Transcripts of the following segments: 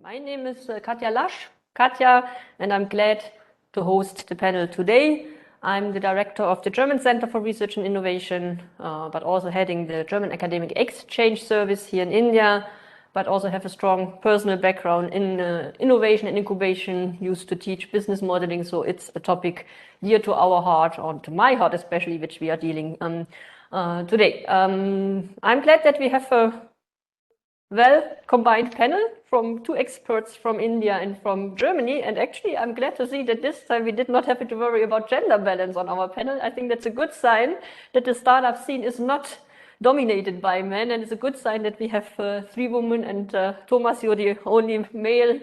My name is Katja Lasch, and I'm glad to host the panel today. I'm the director of the German Center for Research and Innovation, but also heading the German Academic Exchange Service here in India, but also have a strong personal background in innovation and incubation, used to teach business modeling, so it's a topic dear to our heart, or to my heart especially, which we are dealing today. I'm glad that we have a well-combined panel from two experts from India and from Germany. And actually, I'm glad to see that this time we did not have to worry about gender balance on our panel. I think that's a good sign that the startup scene is not dominated by men. And it's a good sign that we have three women and Thomas, you're the only male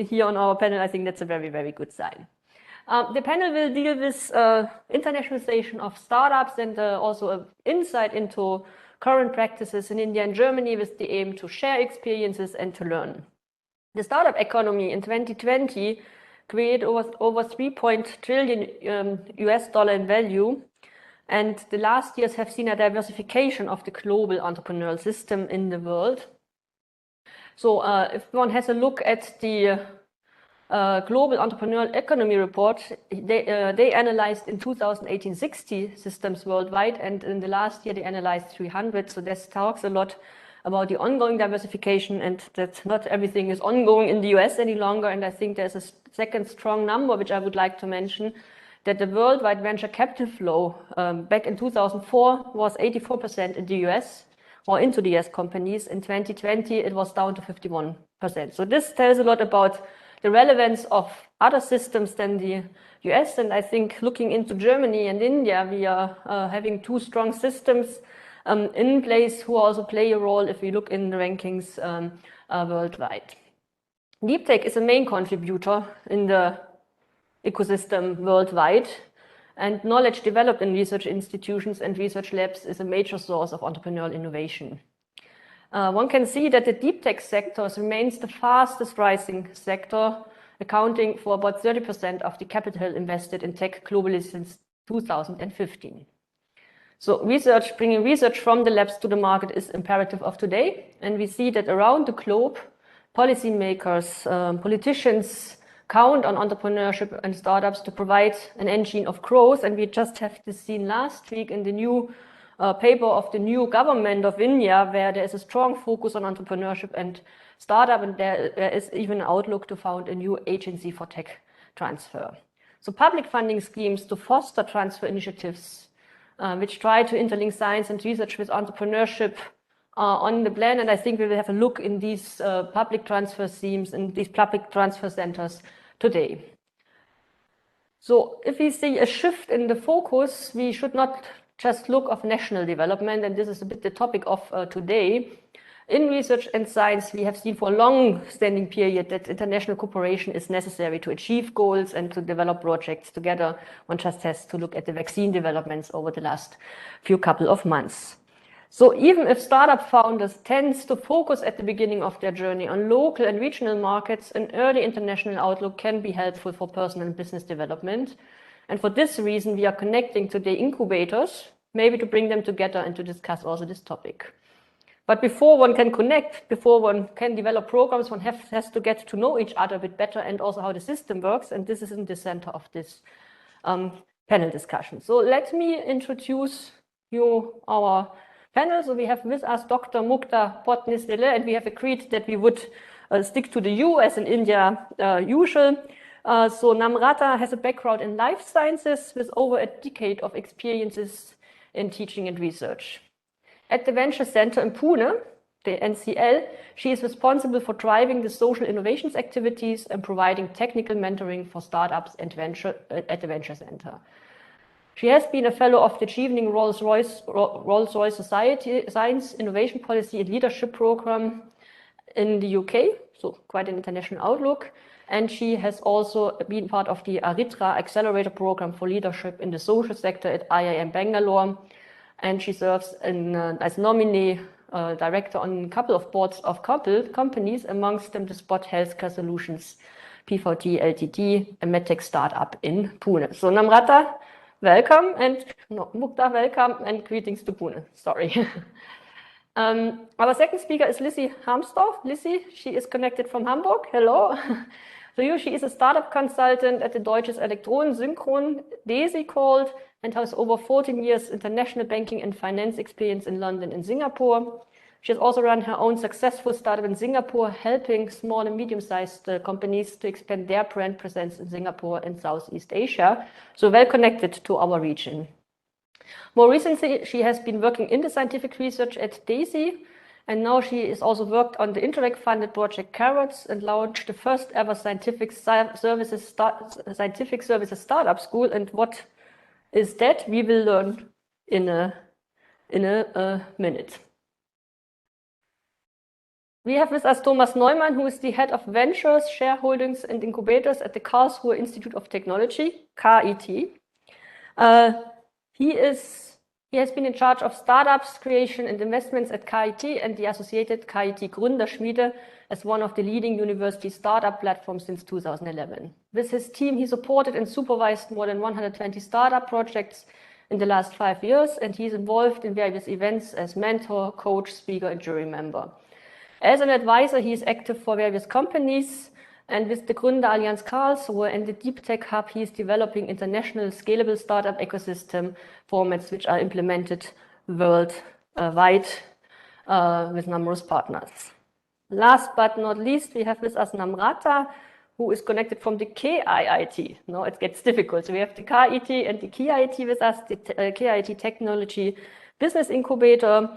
here on our panel. I think that's a very, very good sign. The panel will deal with internationalization of startups and also an insight into current practices in India and Germany with the aim to share experiences and to learn. The startup economy in 2020 created over 3 trillion US dollar in value. And the last years have seen a diversification of the global entrepreneurial system in the world. So if one has a look at the Global Entrepreneurial Economy Report, they analyzed in 2018 60 systems worldwide, and in the last year they analyzed 300. So this talks a lot about the ongoing diversification and that not everything is ongoing in the US any longer. And I think there's a second strong number which I would like to mention, that the worldwide venture capital flow back in 2004 was 84% in the US or into the US companies. In 2020 it was down to 51%. So this tells a lot about the relevance of other systems than the US. And I think looking into Germany and India, we are having two strong systems in place who also play a role if we look in the rankings worldwide. Deep tech is a main contributor in the ecosystem worldwide, and knowledge developed in research institutions and research labs is a major source of entrepreneurial innovation. One can see that the deep tech sector remains the fastest rising sector, accounting for about 30% of the capital invested in tech globally since 2015. So bringing research from the labs to the market is imperative of today. And we see that around the globe, policymakers, politicians count on entrepreneurship and startups to provide an engine of growth. And we just have this seen last week in the new paper of the new government of India, where there is a strong focus on entrepreneurship and startup, and there is even an outlook to found a new agency for tech transfer. So public funding schemes to foster transfer initiatives, which try to interlink science and research with entrepreneurship on the plan. And I think we will have a look in these public transfer schemes and these public transfer centers today. So if we see a shift in the focus, we should not just look of national development, and this is a bit the topic of today. In research and science, we have seen for a long-standing period that international cooperation is necessary to achieve goals and to develop projects together. One just has to look at the vaccine developments over the last couple of months. So even if startup founders tend to focus at the beginning of their journey on local and regional markets, an early international outlook can be helpful for personal and business development. And for this reason, we are connecting today incubators, maybe to bring them together and to discuss also this topic. But before one can connect, before one can develop programs, one has to get to know each other a bit better and also how the system works. And this is in the center of this panel discussion. So let me introduce you our panel. So we have with us Dr. Mukta Potnisdele, and we have agreed that we would stick to the U as in India usual. So Namrata has a background in life sciences with over a decade of experiences in teaching and research. At the Venture Center in Pune, the NCL, she is responsible for driving the social innovations activities and providing technical mentoring for startups and at the Venture Center. She has been a fellow of the Chevening Rolls-Royce Society Science Innovation Policy and Leadership Program in the UK, so quite an international outlook. And she has also been part of the Aritra Accelerator Program for Leadership in the Social Sector at IIM Bangalore. And she serves as nominee director on a couple of boards of companies, amongst them the Spot Healthcare Solutions, PVT Ltd, a medtech startup in Pune. So Namrata, welcome, and Mukta, welcome, and greetings to Pune. Sorry. Our second speaker is Lissy Harmsdorf. Lissy, she is connected from Hamburg. Hello. So she is a startup consultant at the Deutsches Elektronensynchron, DESI called, and has over 14 years international banking and finance experience in London and Singapore. She has also run her own successful startup in Singapore, helping small and medium-sized companies to expand their brand presence in Singapore and Southeast Asia. So well connected to our region. More recently, she has been working in the scientific research at DESI, and now she has also worked on the Interact-funded project Carrots and launched the first ever scientific services startup school. And what is that? We will learn in a minute. We have with us Thomas Neumann, who is the head of ventures, shareholdings, and incubators at the Karlsruhe Institute of Technology, KIT. He has been in charge of startups, creation, and investments at KIT and the associated KIT Gründerschmiede as one of the leading university startup platforms since 2011. With his team, he supported and supervised more than 120 startup projects in the last 5 years, and he's involved in various events as mentor, coach, speaker, and jury member. As an advisor, he is active for various companies, and with the Gründerallianz Karlsruhe and the Deep Tech Hub, he is developing international scalable startup ecosystem formats which are implemented worldwide with numerous partners. Last but not least, we have with us Namrata, who is connected from the KIT. Now it gets difficult. So we have the KIT and the KIT with us, the KIT Technology Business Incubator.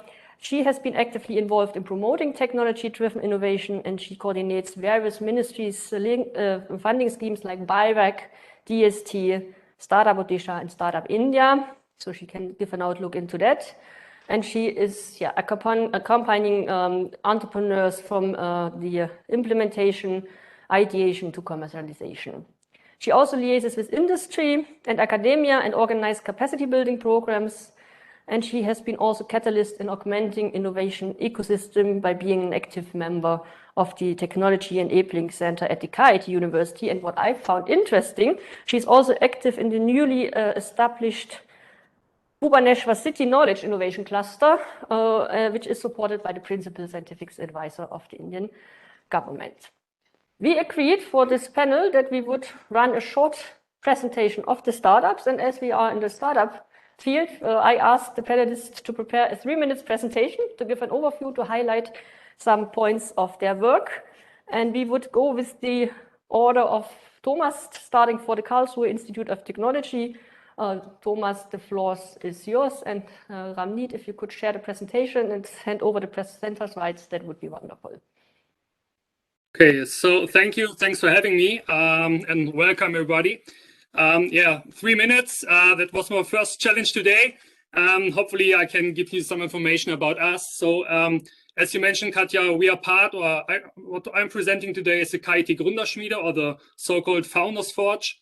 She has been actively involved in promoting technology-driven innovation, and she coordinates various ministries' funding schemes like BIVAC, DST, Startup Odisha, and Startup India. So she can give an outlook into that. And she is accompanying entrepreneurs from the implementation, ideation to commercialization. She also liaises with industry and academia and organizes capacity building programs. And she has been also catalyst in augmenting innovation ecosystem by being an active member of the Technology Enabling Center at the KIT University. And what I found interesting, she's also active in the newly established Bhubaneswar City Knowledge Innovation Cluster, which is supported by the Principal Scientific Advisor of the Indian government. We agreed for this panel that we would run a short presentation of the startups. And as we are in the startup field, I asked the panelists to prepare a 3-minute presentation to give an overview, to highlight some points of their work. And we would go with the order of Thomas, starting for the Karlsruhe Institute of Technology. Thomas, the floor is yours. And Ramneet, if you could share the presentation and hand over the presenter's rights, that would be wonderful. Okay, so thank you. Thanks for having me, and welcome everybody. 3 minutes. That was my first challenge today. Hopefully I can give you some information about us. So as you mentioned, Katja, we are part, what I'm presenting today is the KIT Gründerschmiede, or the so-called Founders Forge.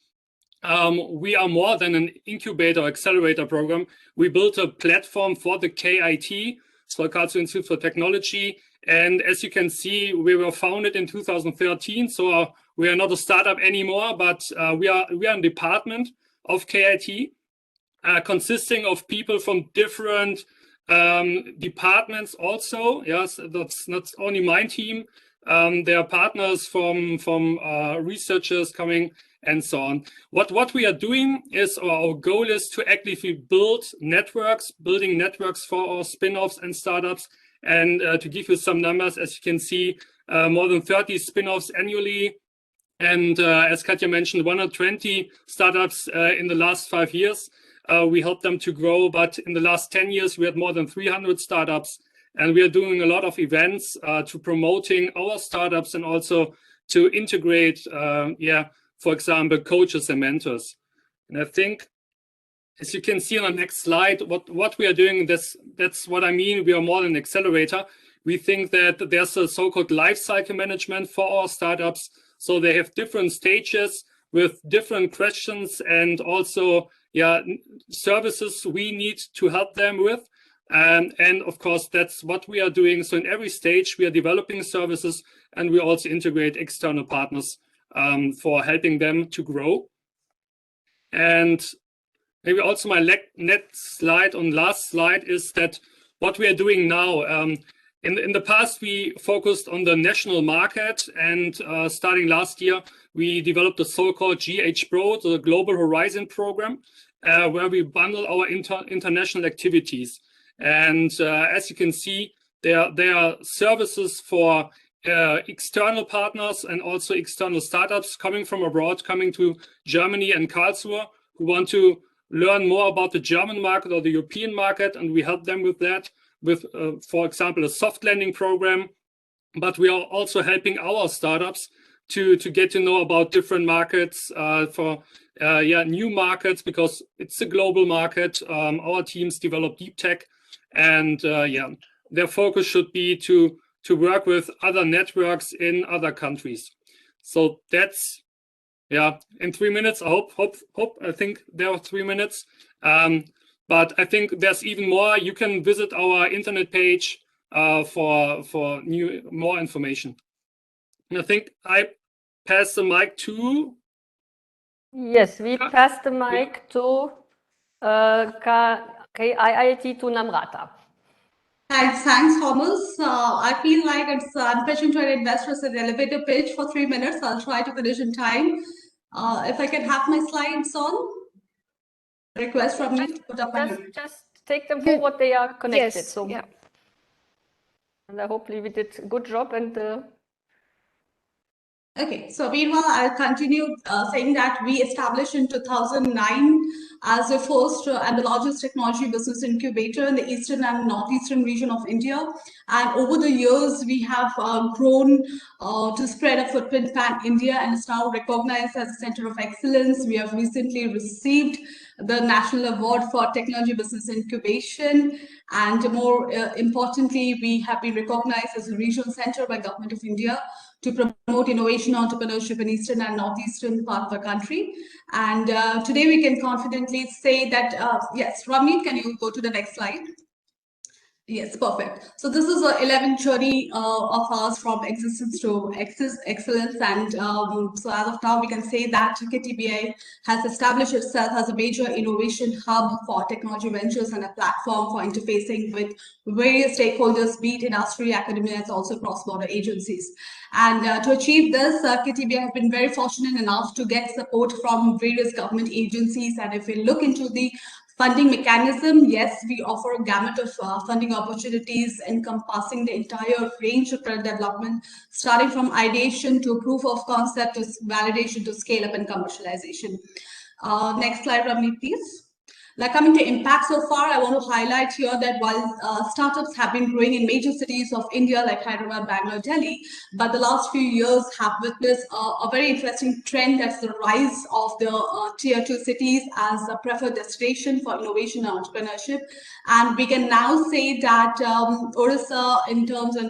We are more than an incubator accelerator program. We built a platform for the KIT, so Karlsruhe Institute for Technology. And as you can see, we were founded in 2013. So we are not a startup anymore, but we are a department of KIT consisting of people from different departments also. Yes, that's not only my team. There are partners from researchers coming and so on. What we are doing is, or our goal is to actively build networks, building networks for our spin-offs and startups. And to give you some numbers, as you can see, more than 30 spin-offs annually. And as Katja mentioned, 120 startups in the last 5 years. We helped them to grow, but in the last 10 years, we had more than 300 startups. And we are doing a lot of events to promoting our startups and also to integrate, for example, coaches and mentors. And I think, as you can see on the next slide, what we are doing, that's what I mean. We are more than an accelerator. We think that there's a so-called life cycle management for our startups. So they have different stages with different questions and also services we need to help them with. And of course, that's what we are doing. So in every stage, we are developing services, and we also integrate external partners for helping them to grow. And maybe also my next slide, on last slide, is that what we are doing now. in the past, we focused on the national market, and starting last year, we developed the so-called GH Pro, the Global Horizon program, where we bundle our international activities. And as you can see, there are services for external partners and also external startups coming from abroad, coming to Germany and Karlsruhe, who want to learn more about the German market or the European market, and we help them with that, with, for example, a soft landing program. But we are also helping our startups to get to know about different markets, for new markets, because it's a global market. Our teams develop deep tech, and their focus should be to work with other networks in other countries. So that's, in 3 minutes. I hope. I think there are 3 minutes. But I think there's even more. You can visit our internet page for more information. And I think I pass the mic to. Yes, we pass the mic to IIT to Namrata. Thanks, Thomas. I feel like I'm pitching to an investor as an elevator pitch for 3 minutes. I'll try to finish in time. If I can have my slides on. Request from me to put up my. Just take them forward. They are connected. Yes, so yeah. And hopefully we did a good job. And Okay, so meanwhile, I'll continue saying that we established in 2009 as the first and the largest technology business incubator in the eastern and northeastern region of India. And over the years, we have grown to spread a footprint pan-India and is now recognized as a center of excellence. We have recently received the National Award for Technology Business Incubation. And more importantly, we have been recognized as a regional center by Government of India to promote innovation entrepreneurship in eastern and northeastern part of the country. And today we can confidently say that, yes, Ramneet, can you go to the next slide? Yes, perfect. So this is a 11 journey of ours from existence to excellence. And so as of now, we can say that KTBI has established itself as a major innovation hub for technology ventures and a platform for interfacing with various stakeholders, be it industry, academia, and also cross-border agencies. And to achieve this, KTBI has been very fortunate enough to get support from various government agencies. And if we look into the funding mechanism, yes, we offer a gamut of funding opportunities encompassing the entire range of product development, starting from ideation to proof of concept to validation to scale up and commercialization. Next slide, Ramneet, please. Now, coming to impact so far, I want to highlight here that while startups have been growing in major cities of India like Hyderabad, Bangalore, Delhi, but the last few years have witnessed a very interesting trend. That's the rise of the tier 2 cities as a preferred destination for innovation and entrepreneurship. And we can now say that Orissa, in terms of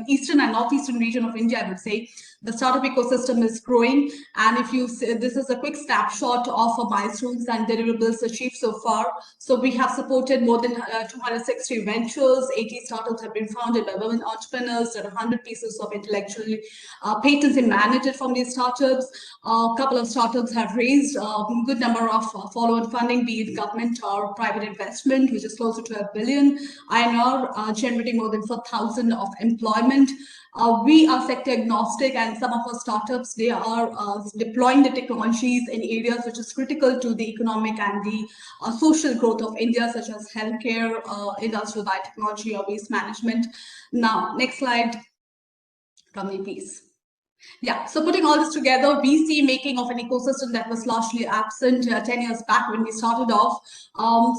eastern and northeastern region of India, I would say, the startup ecosystem is growing. And if you see, this is a quick snapshot of milestones and deliverables achieved so far. So we have supported more than 260 ventures, 80 startups have been founded by women entrepreneurs, there are 100 pieces of intellectual patents emanated from these startups. A couple of startups have raised a good number of follow-on funding, be it government or private investment, which is closer to 1 billion INR, generating more than 4,000 of employment. We are sector agnostic, and some of our startups, they are deploying the technologies in areas which is critical to the economic and the social growth of India, such as healthcare, industrial biotechnology, or waste management. Now, next slide, Ramneet, please. Yeah, so putting all this together, we see making of an ecosystem that was largely absent 10 years back when we started off.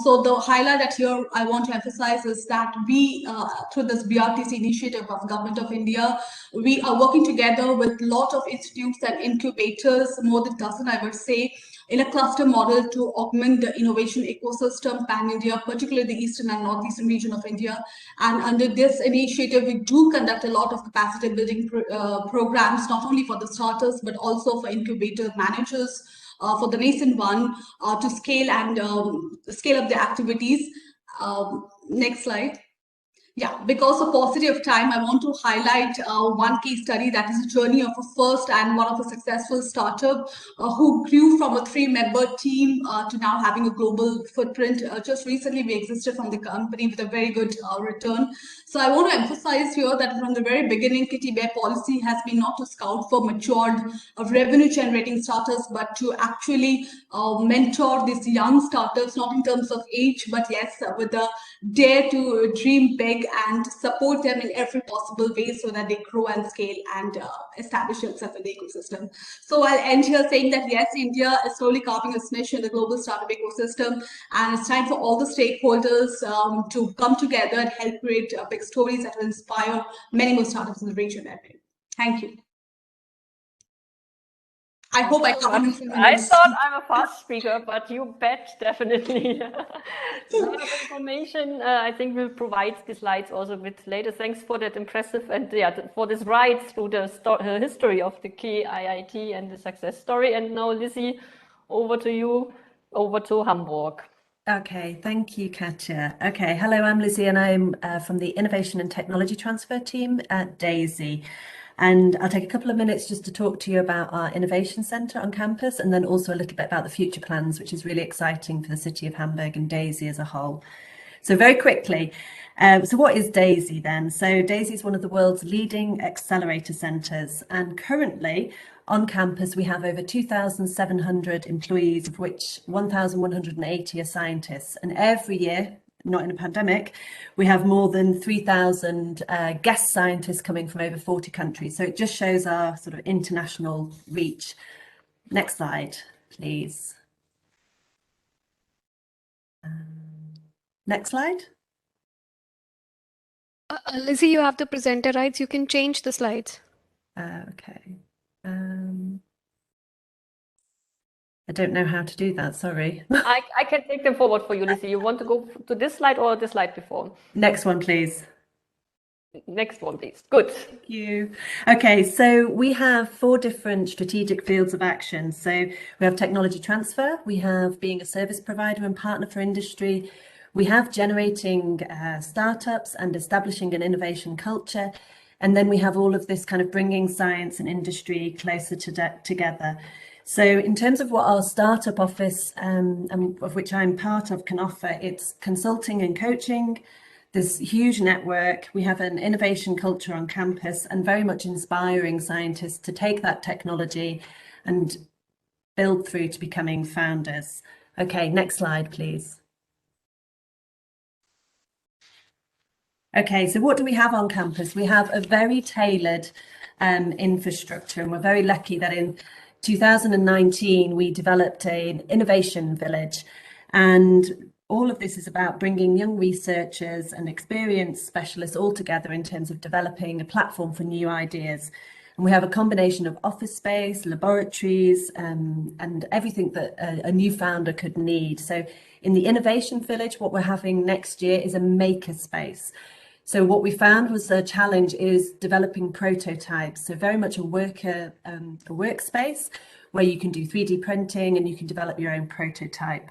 So the highlight that here I want to emphasize is that we, through this BRTC initiative of Government of India, we are working together with a lot of institutes and incubators, more than a dozen, I would say, in a cluster model to augment the innovation ecosystem pan-India, particularly the eastern and northeastern region of India. And under this initiative, we do conduct a lot of capacity building programs, not only for the starters, but also for incubator managers, for the nascent one, to scale and scale up the activities. Next slide. Yeah, because of paucity of time, I want to highlight one case study that is a journey of a first and one of a successful startup who grew from a three-member team to now having a global footprint. Just recently, we existed from the company with a very good return. So I want to emphasize here that from the very beginning, Kitty Bear policy has been not to scout for matured revenue-generating startups, but to actually mentor these young startups, not in terms of age, but yes, with the dare to dream big and support them in every possible way so that they grow and scale and establish themselves in the ecosystem. So I'll end here saying that yes, India is slowly carving its niche in the global startup ecosystem, and it's time for all the stakeholders to come together and help create big stories that will inspire many more startups in the region. Thank you. I hope I covered in 3 I minutes. thought I'm a fast speaker, but you bet, definitely. A lot of information. I think we'll provide the slides also with later. Thanks for that impressive and for this ride through the history of the key IIT and the success story. And now, Lizzie, over to you, over to Hamburg. Okay, thank you, Katja. Okay, hello, I'm Lizzie and I'm from the Innovation and Technology Transfer team at DAISY. And I'll take a couple of minutes just to talk to you about our Innovation Centre on campus and then also a little bit about the future plans, which is really exciting for the city of Hamburg and DAISY as a whole. So very quickly, so what is DAISY then? So DAISY is one of the world's leading accelerator centres, and currently on campus we have over 2,700 employees, of which 1,180 are scientists, and every year, not in a pandemic, we have more than 3,000 guest scientists coming from over 40 countries. So it just shows our sort of international reach. Next slide, please. Next slide. Lizzie, you have the presenter rights. You can change the slides. Okay. I don't know how to do that, sorry. I can take them forward for you, Lizzie. You want to go to this slide or the slide before? Next one, please. Next one, please. Good. Thank you. Okay, so we have 4 different strategic fields of action. So we have technology transfer, we have being a service provider and partner for industry, we have generating startups and establishing an innovation culture, and then we have all of this kind of bringing science and industry closer together. So in terms of what our startup office, of which I'm part of, can offer, it's consulting and coaching, this huge network. We have an innovation culture on campus and very much inspiring scientists to take that technology and build through to becoming founders. Okay, next slide, please. Okay, so what do we have on campus? We have a very tailored infrastructure, and we're very lucky that in 2019 we developed an innovation village, and all of this is about bringing young researchers and experienced specialists all together in terms of developing a platform for new ideas. And we have a combination of office space, laboratories, and everything that a new founder could need. So in the Innovation Village, what we're having next year is a maker space. So what we found was a challenge is developing prototypes. So very much a workspace where you can do 3D printing and you can develop your own prototype.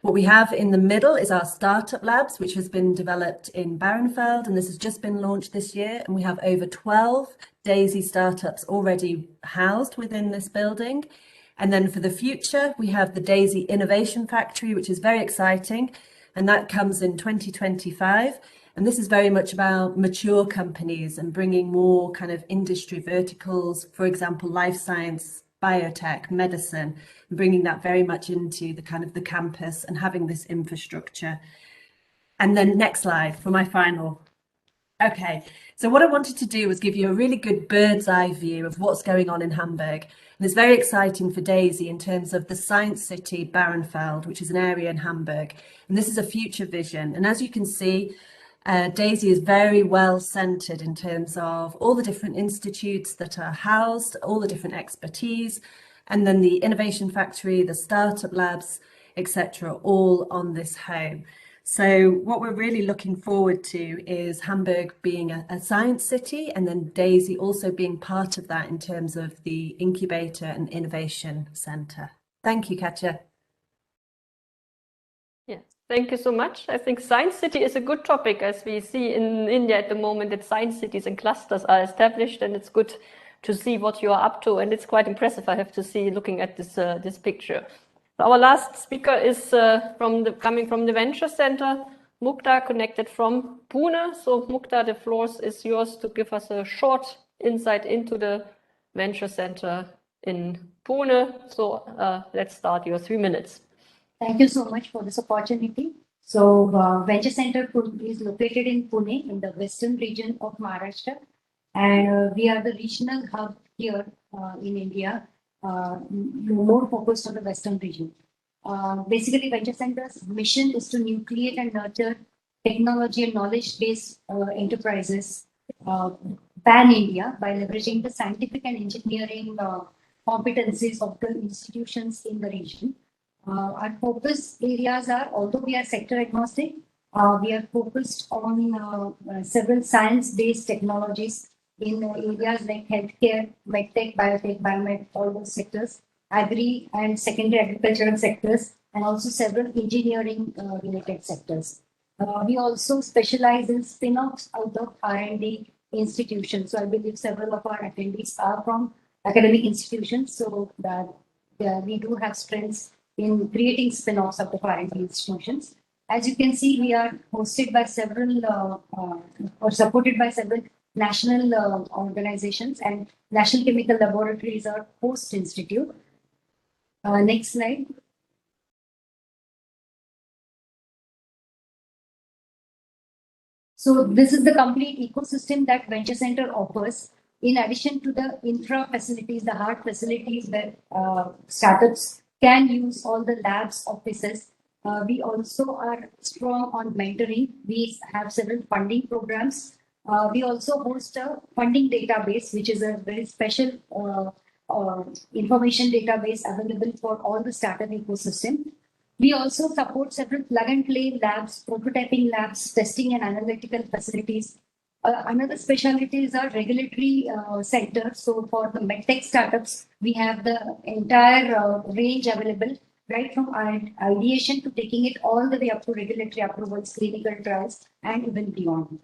What we have in the middle is our startup labs, which has been developed in Barneveld, and this has just been launched this year. And we have over 12 DAISY startups already housed within this building. And then for the future, we have the DAISY Innovation Factory, which is very exciting. And that comes in 2025. And this is very much about mature companies and bringing more kind of industry verticals, for example, life science, biotech, medicine, and bringing that very much into the kind of the campus and having this infrastructure. And then next slide for my final. Okay, so what I wanted to do was give you a really good bird's eye view of what's going on in Hamburg. And it's very exciting for DAISY in terms of the Science City Barneveld, which is an area in Hamburg. And this is a future vision. And as you can see, DAISY is very well centred in terms of all the different institutes that are housed, all the different expertise, and then the Innovation Factory, the startup labs, etc., all on this home. So what we're really looking forward to is Hamburg being a science city, and then DAISY also being part of that in terms of the Incubator and Innovation Centre. Thank you, Katja. Yes, Thank you so much. I think Science City is a good topic, as we see in India at the moment that science cities and clusters are established, and it's good to see what you are up to. And it's quite impressive, I have to see, looking at this picture. Our last speaker is coming from the Venture Center, Mukta, connected from Pune. So Mukta, the floor is yours to give us a short insight into the Venture Center in Pune. So let's start your 3 minutes. Thank you so much for this opportunity. So Venture Center is located in Pune in the western region of Maharashtra. And we are the regional hub here in India, more focused on the western region. Basically, Venture Center's mission is to nucleate and nurture technology and knowledge-based enterprises pan-India by leveraging the scientific and engineering competencies of the institutions in the region. Our focus areas are, although we are sector agnostic, we are focused on several science-based technologies in areas like healthcare, medtech, biotech, biomed, all those sectors, agri and secondary agricultural sectors, and also several engineering related sectors. We also specialize in spin-offs out of R&D institutions. So I believe several of our attendees are from academic institutions, so that we do have strengths in creating spin-offs of the R&D institutions. As you can see, we are hosted by several or supported by several national organizations, and National Chemical Laboratories are host institute. Next slide. So this is the complete ecosystem that Venture Center offers. In addition to the infra facilities, the hard facilities where startups can use all the labs, offices. We also are strong on mentoring. We have several funding programs. We also host a funding database, which is a very special information database available for all the startup ecosystem. We also support several plug-and-play labs, prototyping labs, testing and analytical facilities. Another specialty is our regulatory sector. So for the medtech startups, we have the entire range available, right from ideation to taking it all the way up to regulatory approvals, clinical trials, and even beyond.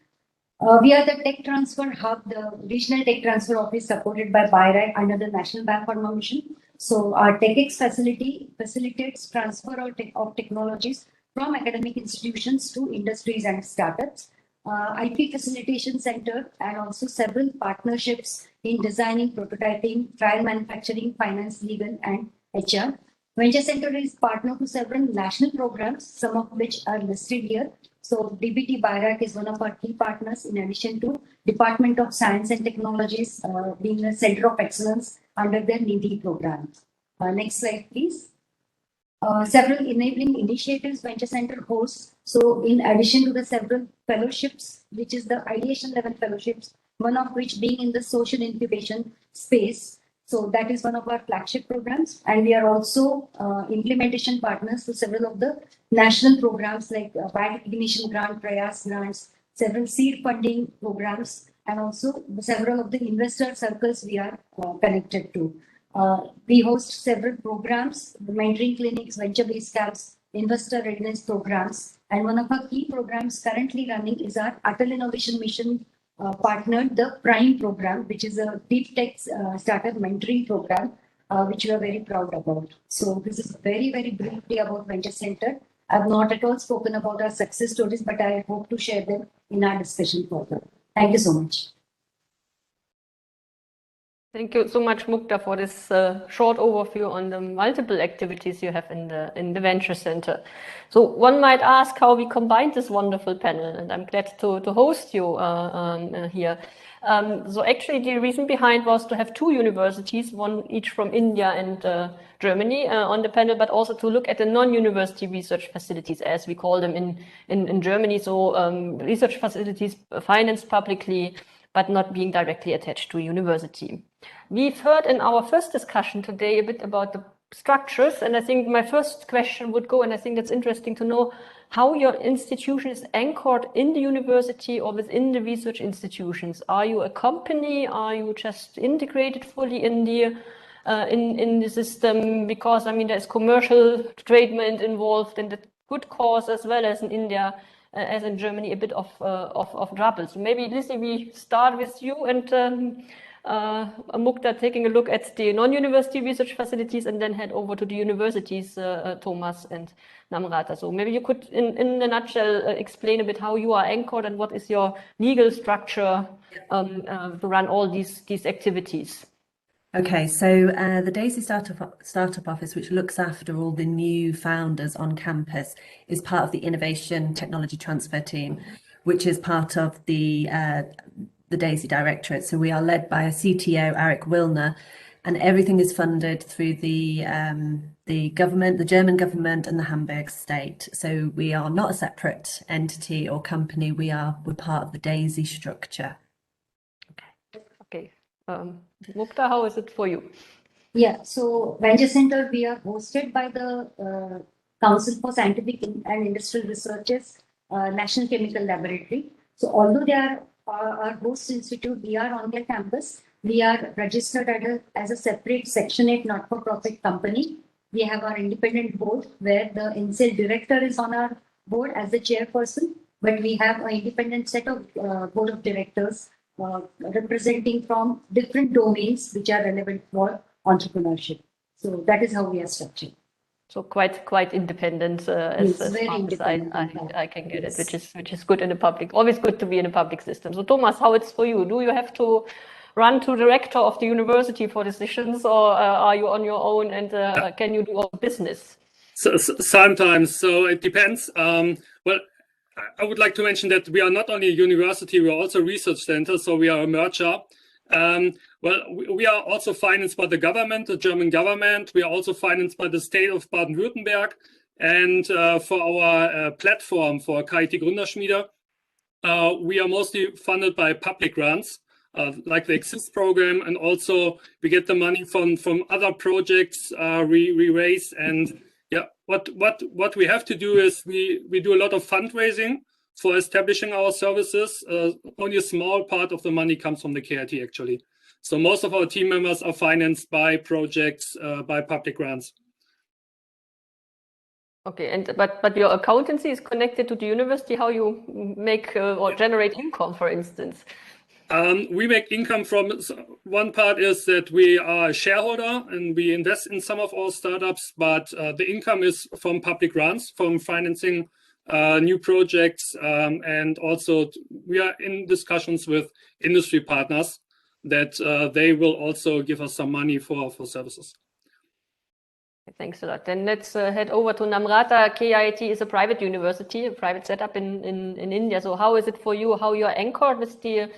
We are the tech transfer hub, the regional tech transfer office supported by BIRAC under the National Biopharma Mission. So our TechX facility facilitates transfer of technologies from academic institutions to industries and startups. IP Facilitation Center, and also several partnerships in designing, prototyping, trial manufacturing, finance, legal, and HR. Venture Center is partner to several national programs, some of which are listed here. So DBT BIRAC is one of our key partners, in addition to Department of Science and Technologies being a center of excellence under their NIDI program. Next slide, please. Several enabling initiatives Venture Center hosts. So in addition to the several fellowships, which is the ideation level fellowships, one of which being in the social incubation space. So that is one of our flagship programs. And we are also implementation partners to several of the national programs like Biotech Ignition Grant, Prayas grants, several seed funding programs, and also several of the investor circles we are connected to. We host several programs, mentoring clinics, venture-based camps, investor readiness programs. And one of our key programs currently running is our Atal Innovation Mission partnered the Prime program, which is a deep tech startup mentoring program, which we are very proud about. So this is very, very briefly about Venture Center. I've not at all spoken about our success stories, but I hope to share them in our discussion further. Thank you so much. Thank you so much, Mukta, for this short overview on the multiple activities you have in the Venture Center. So one might ask how we combined this wonderful panel, and I'm glad to host you here. So actually the reason behind was to have two universities, one each from India and Germany on the panel, but also to look at the non-university research facilities, as we call them in Germany. So research facilities financed publicly, but not being directly attached to a university. We've heard in our first discussion today a bit about the structures, and I think my first question would go, and I think that's interesting to know, how your institution is anchored in the university or within the research institutions. Are you a company? Are you just integrated fully in the system? Because I mean, there's commercial treatment involved, and that good cause as well as in India, as in Germany, a bit of trouble. So maybe, Lizzie, we start with you and Mukta taking a look at the non-university research facilities and then head over to the universities, Thomas and Namrata. So maybe you could, in a nutshell, explain a bit how you are anchored and what is your legal structure to run all these activities. Okay, so the Daisy Startup Office, which looks after all the new founders on campus, is part of the Innovation Technology Transfer Team, which is part of the Daisy Directorate. So we are led by a CTO, Eric Wilner, and everything is funded through the government, the German government, and the Hamburg state. So we are not a separate entity or company. We're part of the Daisy structure. Okay. Mukta, how is it for you? Yeah, so Venture Center, we are hosted by the Council for Scientific and Industrial Research's National Chemical Laboratory. So although they are our host institute, we are on their campus. We are registered as a separate Section 8 not-for-profit company. We have our independent board where the INSEL director is on our board as the chairperson, but we have an independent set of board of directors representing from different domains which are relevant for entrepreneurship. So that is how we are structured. So quite independent as far as I can get it, which is good in a public. Always good to be in a public system. So Thomas, how it's for you? Do you have to run to the rector of the university for decisions, or are you on your own and can you do all business? So sometimes. So it depends. Well, I would like to mention that we are not only a university, we are also a research center, so we are a merger. Well, we are also financed by the government, the German government. We are also financed by the state of Baden-Württemberg. And for our platform for KIT Gründerschmiede, we are mostly funded by public grants, like the Exist program. And also we get the money from other projects we raise. And yeah, what we have to do is we do a lot of fundraising for establishing our services. Only a small part of the money comes from the KIT actually. So most of our team members are financed by projects, by public grants. Okay, and but your accountancy is connected to the university. How you make or generate income, for instance? We make income from, one part is that we are a shareholder and we invest in some of our startups, but the income is from public grants, from financing new projects, and also we are in discussions with industry partners that they will also give us some money for services. Thanks a lot. Then let's head over to Namrata. KIT is a private university, a private setup in India. So how is it for you? How you are anchored with the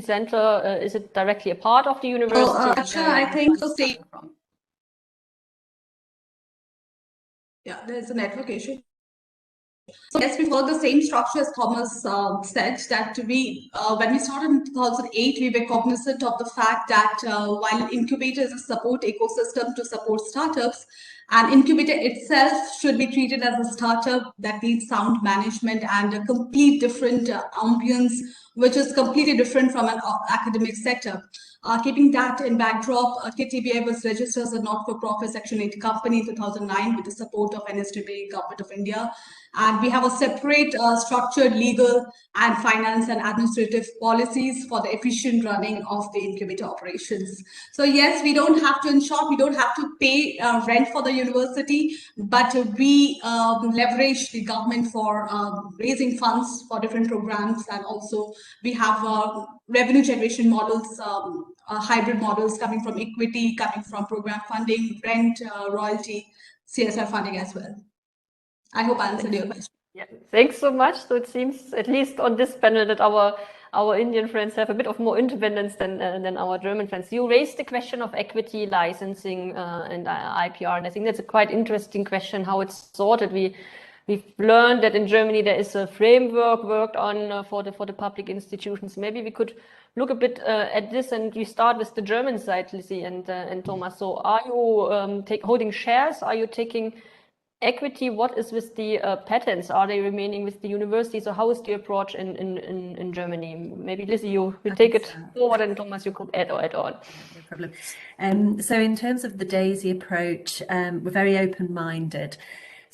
center? Is it directly a part of the university? I think the same. Yeah, there's a network issue. So yes, we follow the same structure as Thomas said, that we, when we started in 2008, we were cognizant of the fact that while Incubator is a support ecosystem to support startups, and Incubator itself should be treated as a startup that needs sound management and a complete different ambience, which is completely different from an academic setup. Keeping that in backdrop, KTBI was registered as a not-for-profit Section 8 company in 2009 with the support of NSDB, Government of India. And we have a separate structured legal and finance and administrative policies for the efficient running of the incubator operations. So yes, we don't have to, in short, we don't have to pay rent for the university, but we leverage the government for raising funds for different programs. And also we have revenue generation models, hybrid models coming from equity, coming from program funding, rent, royalty, CSR funding as well. I hope I answered your question. Yeah, thanks so much. So it seems, at least on this panel, that our Indian friends have a bit of more independence than our German friends. You raised the question of equity, licensing, and IPR, and I think that's a quite interesting question, how it's sorted. We've learned that in Germany there is a framework worked on for the public institutions. Maybe we could look a bit at this, and we start with the German side, Lizzie and Thomas. So are you holding shares? Are you taking equity? What is with the patents? Are they remaining with the university? So how is the approach in Germany? Maybe Lizzie, you will take it forward, and Thomas, you could add on. No problem. So in terms of the Daisy approach, we're very open-minded.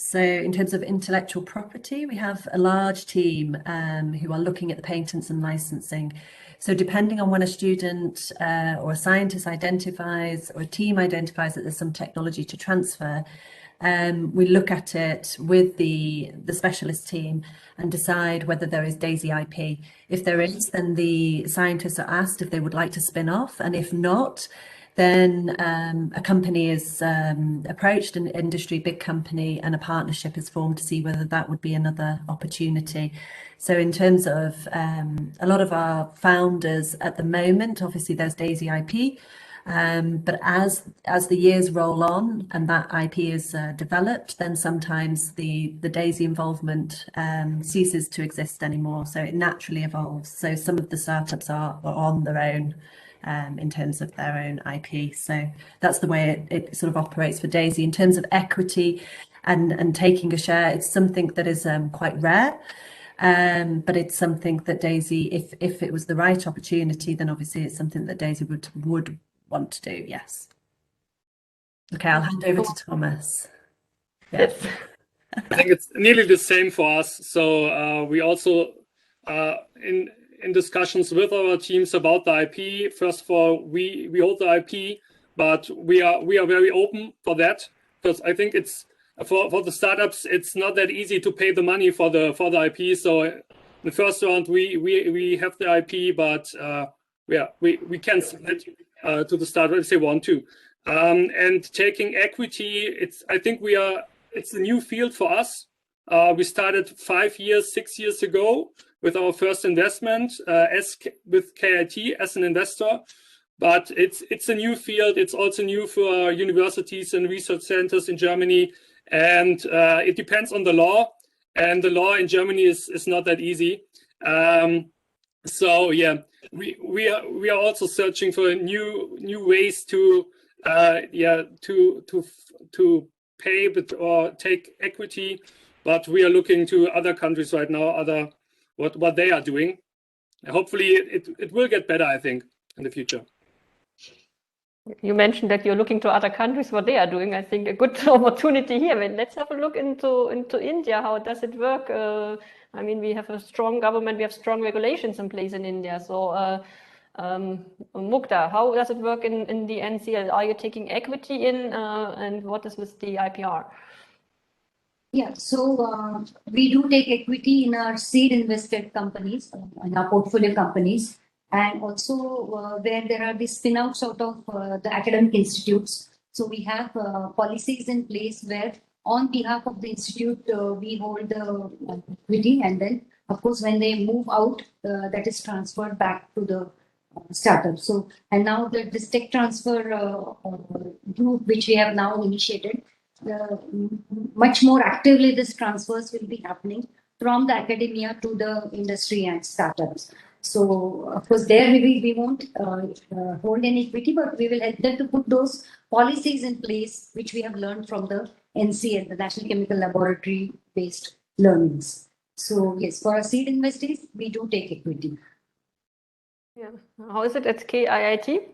So in terms of intellectual property, we have a large team who are looking at the patents and licensing. So depending on when a student or a scientist identifies or a team identifies that there's some technology to transfer, we look at it with the specialist team and decide whether there is DAISY IP. If there is, then the scientists are asked if they would like to spin off, and if not, then a company is approached, an industry big company, and a partnership is formed to see whether that would be another opportunity. So in terms of a lot of our founders at the moment, obviously there's DAISY IP, but as the years roll on and that IP is developed, then sometimes the DAISY involvement ceases to exist anymore. So it naturally evolves. So some of the startups are on their own in terms of their own IP. So that's the way it sort of operates for DAISY. In terms of equity and taking a share, it's something that is quite rare. But it's something that DAISY, if it was the right opportunity, then obviously it's something that DAISY would want to do, yes. Okay, I'll hand over to Thomas. Yeah. Yes. I think it's nearly the same for us. So we also in discussions with our teams about the IP. First of all, we hold the IP, but we are very open for that, because I think it's for the startups, it's not that easy to pay the money for the IP. So the first round we have the IP, but we can submit to the startup if they want to. And taking equity, I think it's a new field for us. We started 6 years ago with our first investment with KIT as an investor, but it's a new field. It's also new for universities and research centers in Germany, and it depends on the law, and the law in Germany is not that easy. So yeah, we are also searching for new ways to pay or take equity, but we are looking to other countries right now, what they are doing. Hopefully it will get better, I think, in the future. You mentioned that you're looking to other countries, what they are doing. I think a good opportunity here. I mean, let's have a look into India. How does it work? I mean, we have a strong government, we have strong regulations in place in India. So Mukta, how does it work in the NCL? Are you taking equity in, and what is with the IPR? Yeah, so we do take equity in our seed invested companies, in our portfolio companies, and also where there are the spin-outs out of the academic institutes. So we have policies in place where on behalf of the institute, we hold the equity, and then of course when they move out, that is transferred back to the startup. So, and now this tech transfer group, which we have now initiated, much more actively this transfers will be happening from the academia to the industry and startups. So of course there we won't hold any equity, but we will help them to put those policies in place which we have learned from the NCL, the National Chemical Laboratory based learnings. So yes, for our seed investees, we do take equity. Yeah. How is it at KIIT?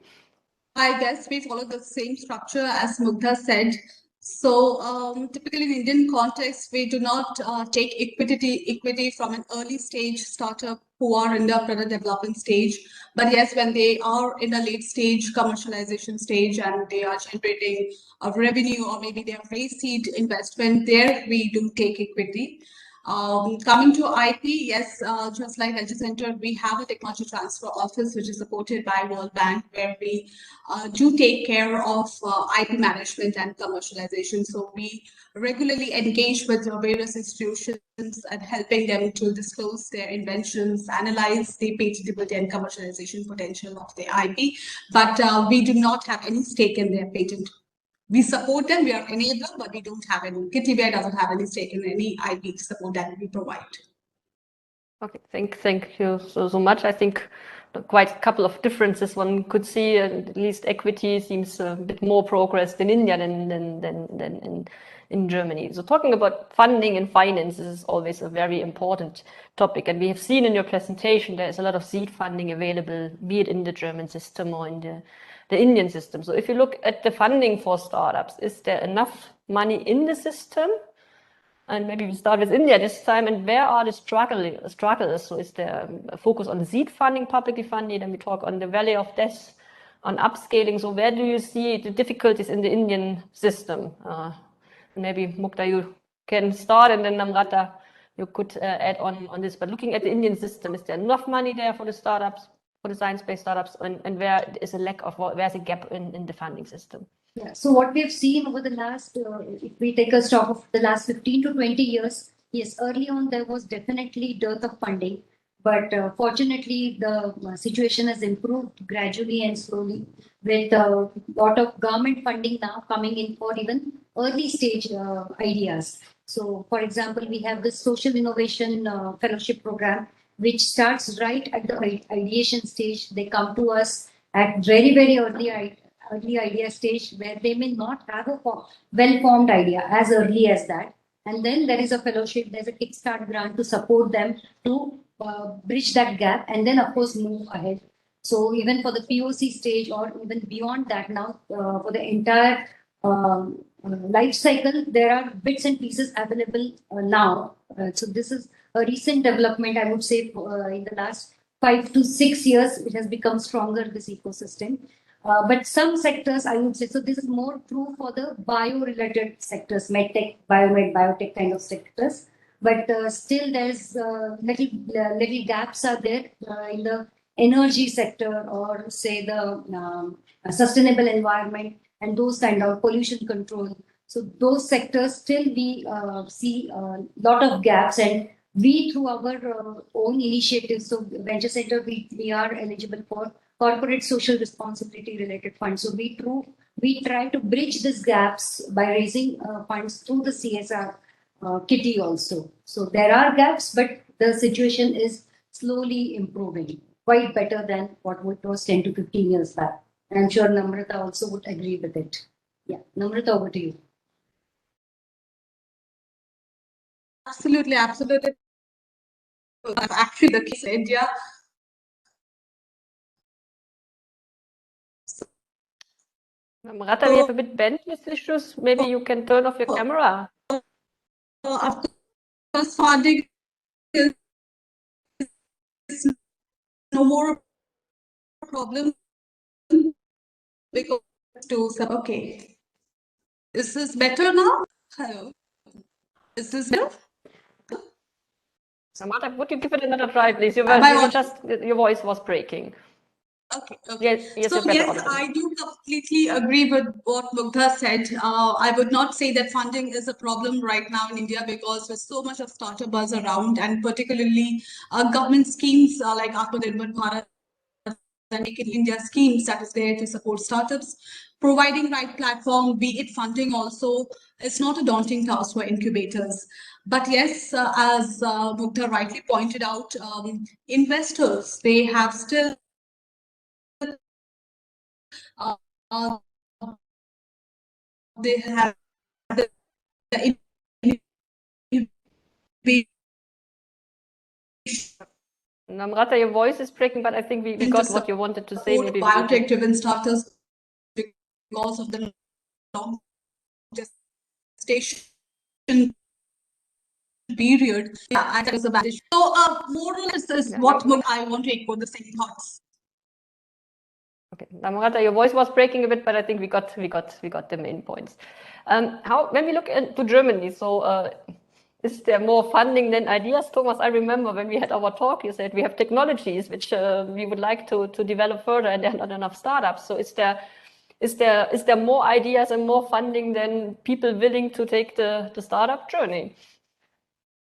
I guess we follow the same structure as Mugdha said. So typically in Indian context, we do not take equity from an early stage startup who are in the product development stage. But yes, when they are in a late stage commercialization stage and they are generating a revenue, or maybe they have raised seed investment, there we do take equity. Coming to IP, yes, just like Venture Center, we have a technology transfer office which is supported by World Bank, where we do take care of IP management and commercialization. So we regularly engage with various institutions and helping them to disclose their inventions, analyze the patentability and commercialization potential of their IP. But we do not have any stake in their patent. We support them, we are enabler, but we don't have any. KTBI doesn't have any stake in any IP support that we provide. Okay, thank you so much. I think quite a couple of differences one could see. At least equity seems a bit more progressed in India than in Germany. So talking about funding and finance is always a very important topic. And we have seen in your presentation, there's a lot of seed funding available, be it in the German system or in the Indian system. So if you look at the funding for startups, is there enough money in the system And maybe we start with India this time. And where are the struggles? So is there a focus on seed funding, publicly funded? And we talk on the valley of death, on upscaling. So where do you see the difficulties in the Indian system? Maybe Mukta, you can start, and then Namrata, you could add on this. But looking at the Indian system, is there enough money there for the startups, for the science-based startups, and where is a lack of, where's a gap in the funding system? Yeah. So what we've seen over the last, if we take a stock of the last 15 to 20 years, yes, early on there was definitely dearth of funding, but fortunately the situation has improved gradually and slowly with a lot of government funding now coming in for even early stage ideas. So for example, we have this social innovation fellowship program, which starts right at the ideation stage. They come to us at very, very early idea stage where they may not have a well-formed idea as early as that. And then there is a fellowship, there's a kickstart grant to support them to bridge that gap and then of course move ahead. So even for the POC stage or even beyond that now, for the entire life cycle, there are bits and pieces available now. So this is a recent development, I would say, in the last 5 to 6 years, it has become stronger, this ecosystem. But some sectors, I would say, so this is more true for the bio-related sectors, medtech, biomed, biotech kind of sectors. But still, there's little gaps are there in the energy sector or say the sustainable environment and those kind of pollution control. So those sectors still we see a lot of gaps, and we through our own initiatives, so venture center, we are eligible for corporate social responsibility related funds. So we try to bridge these gaps by raising funds through the CSR kitty also. So there are gaps, but the situation is slowly improving, quite better than what it was 10 to 15 years back. And I'm sure Namrata also would agree with it. Yeah, Namrata, over to you. Absolutely, absolutely. Actually, the case in India. Namrata, we have a bit bandwidth issues. Maybe you can turn off your camera. Of course, funding is no more a problem because okay. Is this better now? Hello. Is this better? Namrata, would you give it another try, please? Your voice was breaking. Okay. Okay. Yes, So yes, I do completely agree with what Mugdha said. I would not say that funding is a problem right now in India because there's so much of startup buzz around, and particularly government schemes like Atmanirbhar Bharat and Make in India schemes that is there to support startups. Providing right platform, be it funding also, it's not a daunting task for incubators. But yes, as Mugdha rightly pointed out, investors, they have still they have the Namrata, your voice is breaking, but I think we got what you wanted to say. Maybe biotech-driven startups because of the long gestation period. Yeah, I think it's a bad issue. So, more or less is what I want to echo the same thoughts. Okay, Namrata, your voice was breaking a bit, but I think we got the main points. When we look into Germany, so is there more funding than ideas? Thomas, I remember when we had our talk, you said we have technologies which we would like to develop further, and there are not enough startups. So is there more ideas and more funding than people willing to take the startup journey?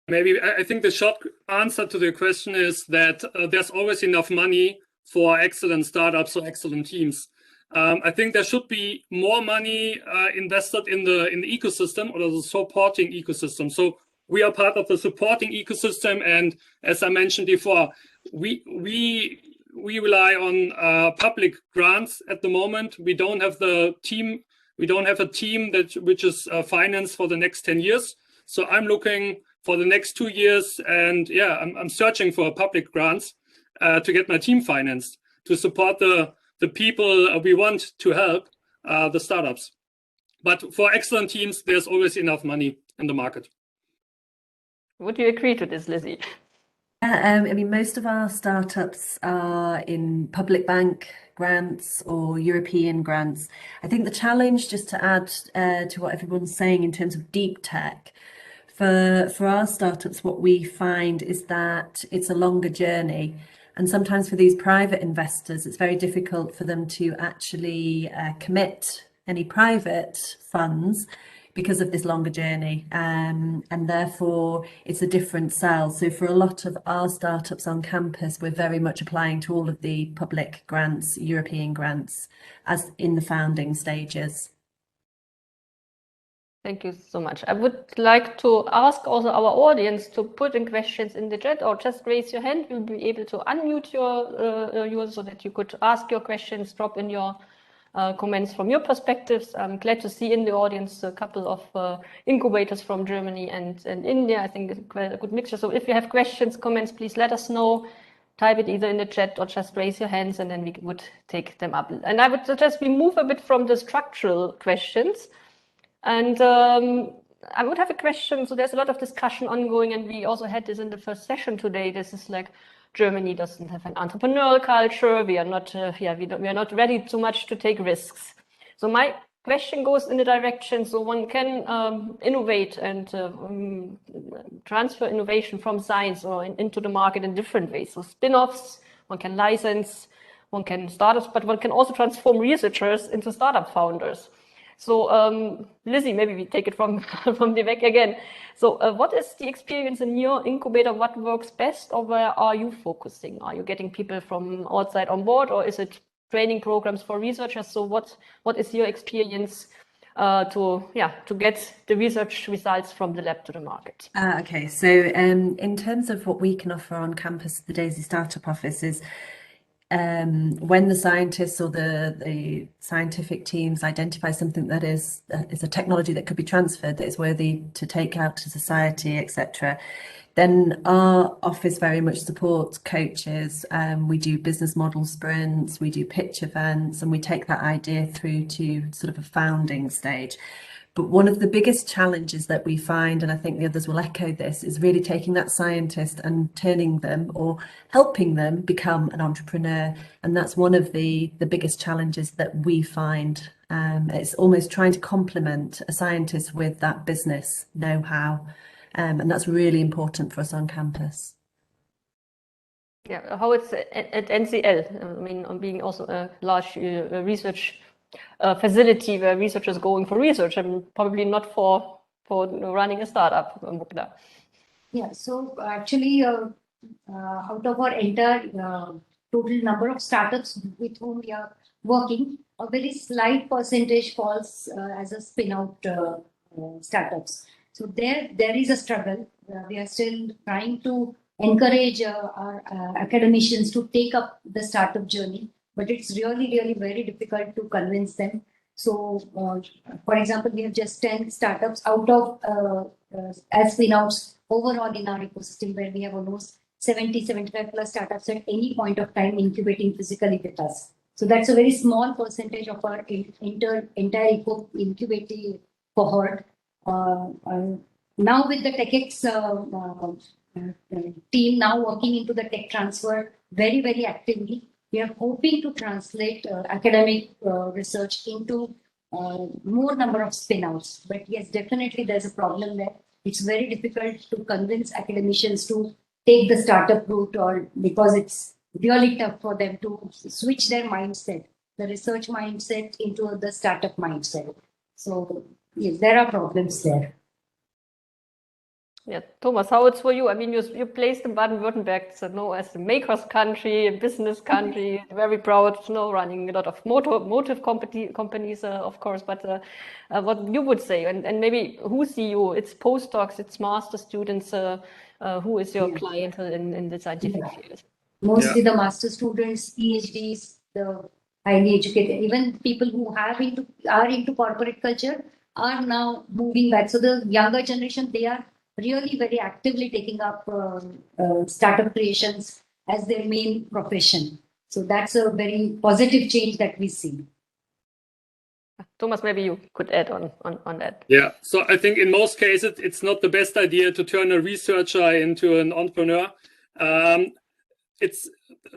Maybe I think the short answer to the question is that there's always enough money for excellent startups or excellent teams. I think there should be more money invested in the ecosystem or the supporting ecosystem. So we are part of the supporting ecosystem, and as I mentioned before, we rely on public grants at the moment. We don't have the team. We don't have a team which is financed for the next 10 years. So I'm looking for the next 2 years, and yeah, I'm searching for public grants to get my team financed to support the people we want to help, the startups. But for excellent teams, there's always enough money in the market. Would you agree to this, Lizzie? I mean, most of our startups are in public bank grants or European grants. I think the challenge, just to add to what everyone's saying in terms of deep tech, for our startups, what we find is that it's a longer journey. And sometimes for these private investors, it's very difficult for them to actually commit any private funds because of this longer journey, and therefore it's a different sell. So for a lot of our startups on campus, we're very much applying to all of the public grants, European grants, as in the founding stages. Thank you so much. I would like to ask also our audience to put in questions in the chat or just raise your hand. We'll be able to unmute yours so that you could ask your questions, drop in your comments from your perspectives. I'm glad to see in the audience a couple of incubators from Germany and India. I think it's quite a good mixture. So if you have questions, comments, please let us know. Type it either in the chat or just raise your hands and then we would take them up. And I would suggest we move a bit from the structural questions. And I would have a question. So there's a lot of discussion ongoing, and we also had this in the first session today. This is like Germany doesn't have an entrepreneurial culture. We are not, we are not ready too much to take risks. So my question goes in the direction. So one can innovate and transfer innovation from science or into the market in different ways. So spin-offs, one can license, one can startups, but one can also transform researchers into startup founders. So Lizzie, maybe we take it from the back again. So what is the experience in your incubator? What works best, or where are you focusing? Are you getting people from outside on board, or is it training programs for researchers? So what is your experience to get the research results from the lab to the market? Okay, so in terms of what we can offer on campus, the Daisy Startup Office is when the scientists or the scientific teams identify something that is a technology that could be transferred, that is worthy to take out to society, etc., then our office very much supports coaches. We do business model sprints, we do pitch events, and we take that idea through to sort of a founding stage. But one of the biggest challenges that we find, and I think the others will echo this, is really taking that scientist and turning them or helping them become an entrepreneur. And that's one of the biggest challenges that we find. It's almost trying to complement a scientist with that business know-how. And that's really important for us on campus. Yeah, how it's at NCL. I mean, on being also a large research facility where researchers are going for research and probably not for running a startup. Yeah, so actually, out of our entire total number of startups with whom we are working, a very slight percentage falls as a spin-out startups. So there is a struggle. We are still trying to encourage our academicians to take up the startup journey, but it's really very difficult to convince them. So, for example, we have just 10 startups out of as spin-outs overall in our ecosystem, where we have almost 75 plus startups at any point of time incubating physically with us. So that's a very small percentage of our entire incubating cohort. Now with the TechX team now working into the tech transfer very actively, we are hoping to translate academic research into more number of spin-outs. But yes, definitely there's a problem there. It's very difficult to convince academicians to take the startup route, or because it's really tough for them to switch their mindset, the research mindset into the startup mindset. So yes, there are problems there. Yeah, Thomas, how it's for you? I mean, you placed in Baden-Württemberg, as the makers country, a business country, very proud, running a lot of motive companies, of course. But what you would say, and maybe who see you? It's postdocs, it's master students. Who is your clientele in the scientific field? Mostly the master students, PhDs, the highly educated, even people who are into corporate culture are now moving back. So the younger generation, they are really very actively taking up startup creations as their main profession. So that's a very positive change that we see. Thomas, maybe you could add on that. Yeah, so I think in most cases, it's not the best idea to turn a researcher into an entrepreneur.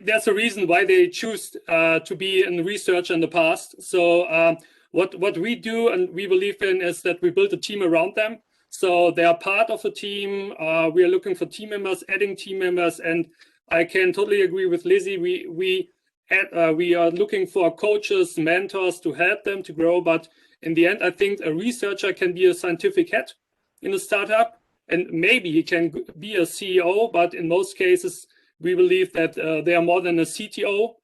There's a reason why they choose to be in research in the past. So what we do and we believe in is that we build a team around them. So they are part of a team. We are looking for team members, adding team members, and I can totally agree with Lizzie. We are looking for coaches, mentors to help them to grow. But in the end, I think a researcher can be a scientific head in a startup, and maybe he can be a CEO. But in most cases, we believe that they are more than a CTO,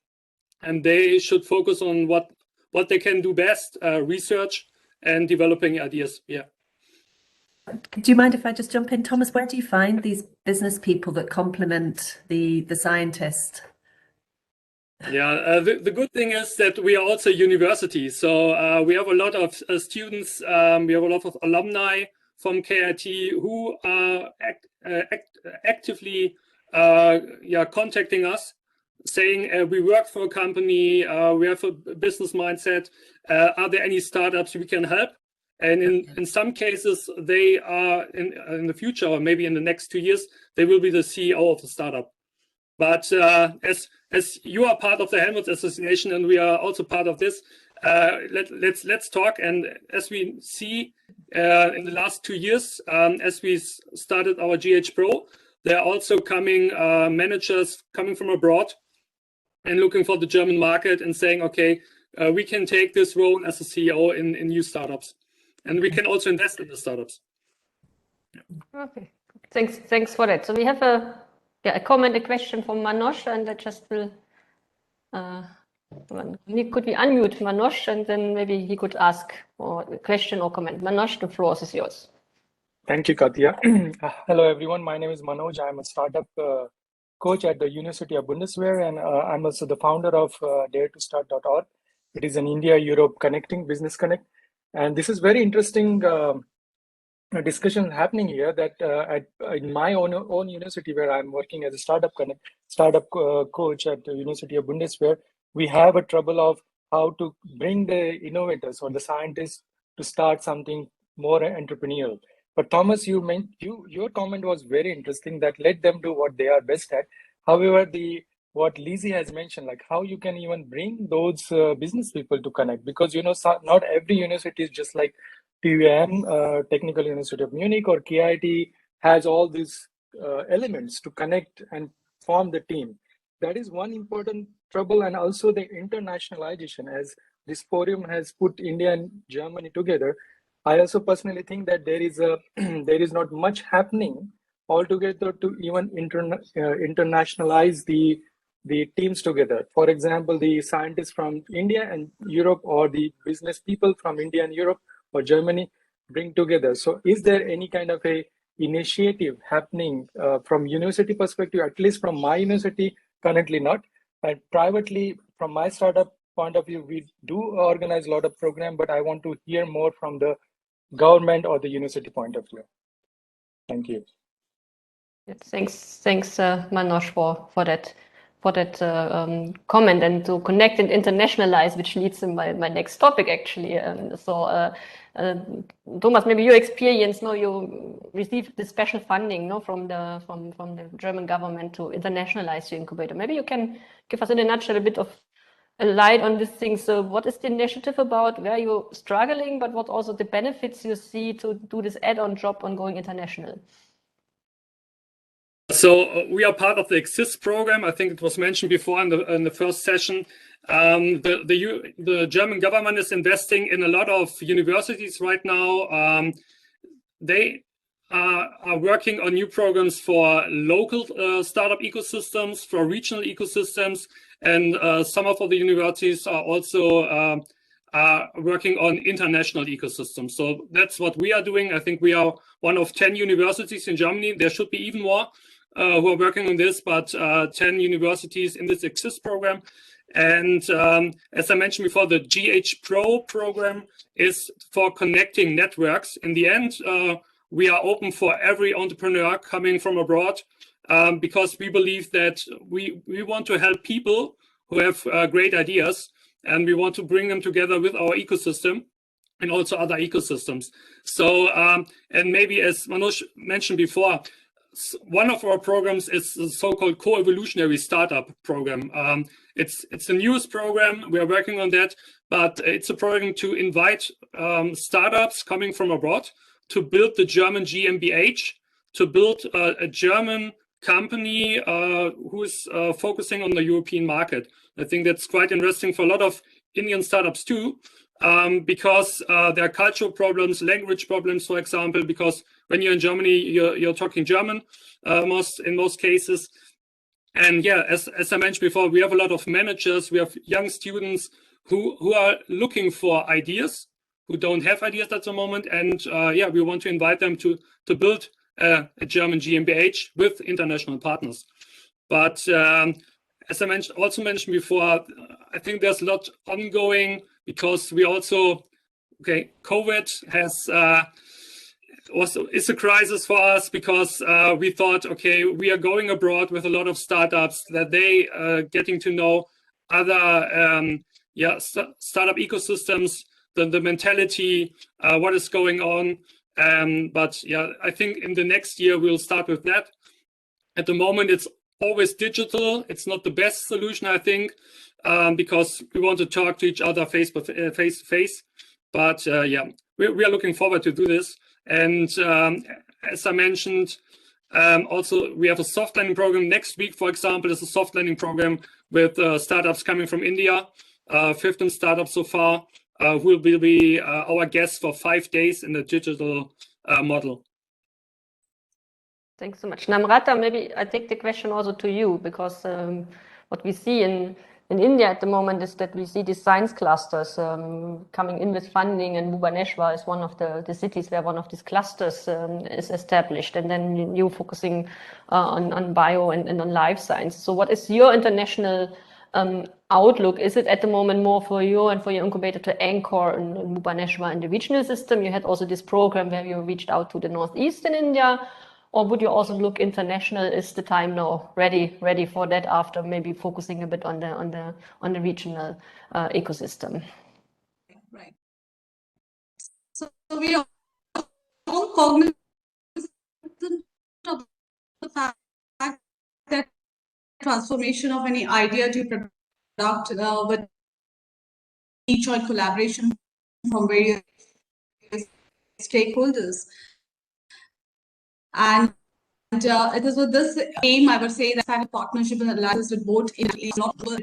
and they should focus on what they can do best: research and developing ideas. Yeah. Do you mind if I just jump in, Thomas? Where do you find these business people that complement the scientist? Yeah, the good thing is that we are also a university. So we have a lot of students, we have a lot of alumni from KIT who are actively contacting us, saying we work for a company, we have a business mindset, are there any startups we can help? And in some cases, they are in the future, or maybe in the next 2 years, they will be the CEO of the startup. But as you are part of the Helmholtz Association and we are also part of this, let's talk. And as we see in the last 2 years, as we started our GH Pro, there are also coming managers coming from abroad and looking for the German market and saying, okay, we can take this role as a CEO in new startups, and we can also invest in the startups. Yeah. Okay, thanks for that. So we have a comment, a question from Manoj, and I just will, could we unmute Manoj, and then maybe he could ask a question or comment. Manoj, the floor is yours. Thank you, Katya. Hello, everyone. My name is Manoj. I'm a startup coach at the University of Bundeswehr, and I'm also the founder of daretostart.org. It is an India-Europe connecting business connect. And this is very interesting discussion happening here that in my own university where I'm working as a startup coach at the University of Bundeswehr, we have a trouble of how to bring the innovators or the scientists to start something more entrepreneurial. But Thomas, your comment was very interesting, that let them do what they are best at. However, what Lizzie has mentioned, like how you can even bring those business people to connect, because not every university is just like TUM, Technical University of Munich, or KIT has all these elements to connect and form the team. That is one important trouble, and also the internationalization, as this forum has put India and Germany together. I also personally think that there is not much happening altogether to even internationalize the teams together. For example, the scientists from India and Europe, or the business people from India and Europe or Germany bring together. So is there any kind of a initiative happening from university perspective? At least from my university, currently not. And privately, from my startup point of view, we do organize a lot of program, but I want to hear more from the government or the university point of view. Thank you. Thanks, Manoj, for that comment, and to connect and internationalize, which leads to my next topic actually. Thomas, maybe your experience, you received the special funding, from the German government to internationalize your incubator. Maybe you can give us in a nutshell a bit of a light on this thing. So what is the initiative about? Where you're struggling, but what also the benefits you see to do this add-on job on going international? So we are part of the EXIST program. I think it was mentioned before in the first session. The German government is investing in a lot of universities right now. They are working on new programs for local startup ecosystems, for regional ecosystems, and some of the universities are also working on international ecosystems. So that's what we are doing. I think we are one of 10 universities in Germany. There should be even more who are working on this, but 10 universities in this EXIST program. And as I mentioned before, the GH Pro program is for connecting networks. In the end, we are open for every entrepreneur coming from abroad, because we believe that we want to help people who have great ideas. and we want to bring them together with our ecosystem and also other ecosystems. So, and maybe as Manoj mentioned before, one of our programs is the so-called co-evolutionary startup program. It's the newest program. We are working on that, but it's a program to invite startups coming from abroad to build the German GmbH, to build a German company who is focusing on the European market. I think that's quite interesting for a lot of Indian startups too, because there are cultural problems, language problems, for example, because when you're in Germany, you're talking German in most cases. And yeah, as I mentioned before, we have a lot of managers, we have young students who are looking for ideas, who don't have ideas at the moment. And yeah, we want to invite them to build a German GmbH with international partners. But as I also mentioned before, I think there's a lot ongoing because we also, COVID is a crisis for us because we thought, we are going abroad with a lot of startups that they getting to know other startup ecosystems, the mentality, what is going on. But yeah, I think in the next year we'll start with that. At the moment, it's always digital. It's not the best solution, I think, because we want to talk to each other face to face. But yeah, we are looking forward to do this. And as I mentioned, also we have a soft landing program. Next week, for example, is a soft landing program with startups coming from India. 15 startups so far will be our guests for 5 days in the digital model. Thanks so much. Namrata, maybe I take the question also to you, because what we see in India at the moment is that we see these science clusters coming in with funding, and Bhubaneswar is one of the cities where one of these clusters is established, and then you focusing on bio and on life science. So what is your international outlook? Is it at the moment more for you and for your incubator to anchor in Bhubaneswar in the regional system? You had also this program where you reached out to the Northeast in India. Or would you also look international? Is the time now ready for that after maybe focusing a bit on the regional ecosystem? Right. So we are all cognizant of the fact that transformation of any idea to product with each or collaboration from various stakeholders. And it is with this aim, I would say, that kind of partnership and alliances with both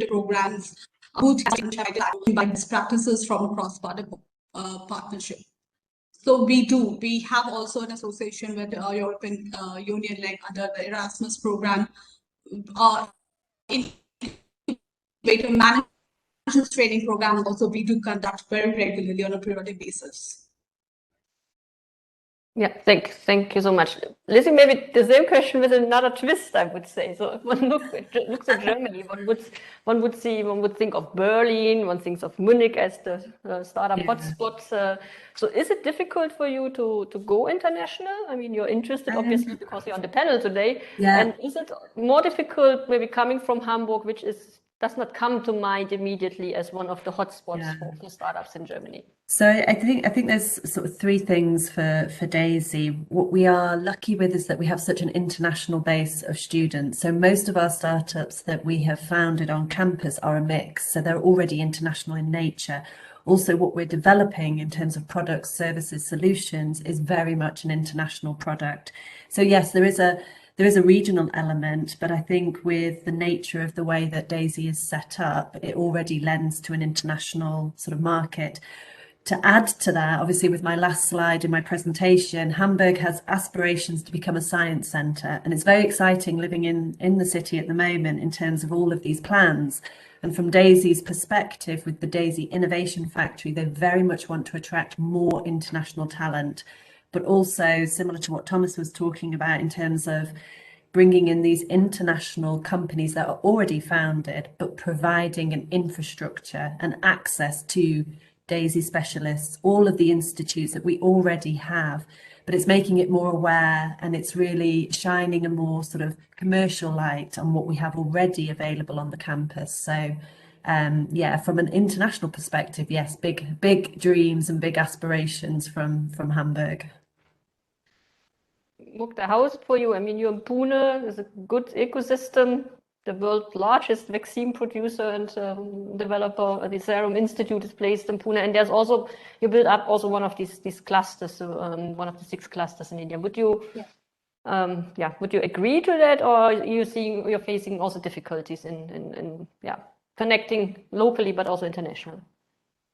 programs, by best practices from a cross-border partnership. So we have also an association with European Union, like under the Erasmus program, incubator managers training program. Also, we do conduct very regularly on a periodic basis. Yeah, thank you so much. Lizzie, maybe the same question with another twist, I would say. So if one looks at Germany, one would think of Berlin, one thinks of Munich as the startup hotspot. So is it difficult for you to go international? I mean, you're interested obviously because you're on the panel today. Yeah. And is it more difficult maybe coming from Hamburg, which does not come to mind immediately as one of the hotspots for startups in Germany? So I think there's sort of three things for Daisy. What we are lucky with is that we have such an international base of students. So most of our startups that we have founded on campus are a mix. So they're already international in nature. Also, what we're developing in terms of products, services, solutions is very much an international product. So yes, there is a regional element, but I think with the nature of the way that Daisy is set up, it already lends to an international sort of market. To add to that, obviously with my last slide in my presentation, Hamburg has aspirations to become a science centre, and it's very exciting living in the city at the moment in terms of all of these plans. And from Daisy's perspective, with the Daisy Innovation Factory, they very much want to attract more international talent, but also similar to what Thomas was talking about in terms of bringing in these international companies that are already founded, but providing an infrastructure and access to Daisy specialists, all of the institutes that we already have, but it's making it more aware, and it's really shining a more sort of commercial light on what we have already available on the campus. So yeah, from an international perspective, yes, big dreams and big aspirations from Hamburg. Mukta, how is it for you? I mean, you're in Pune, there's a good ecosystem, the world's largest vaccine producer and developer. The Serum Institute is placed in Pune, and there's also, you build up also one of these clusters, one of the 6 clusters in India. Would you, would you agree to that, or you're facing also difficulties in connecting locally but also international?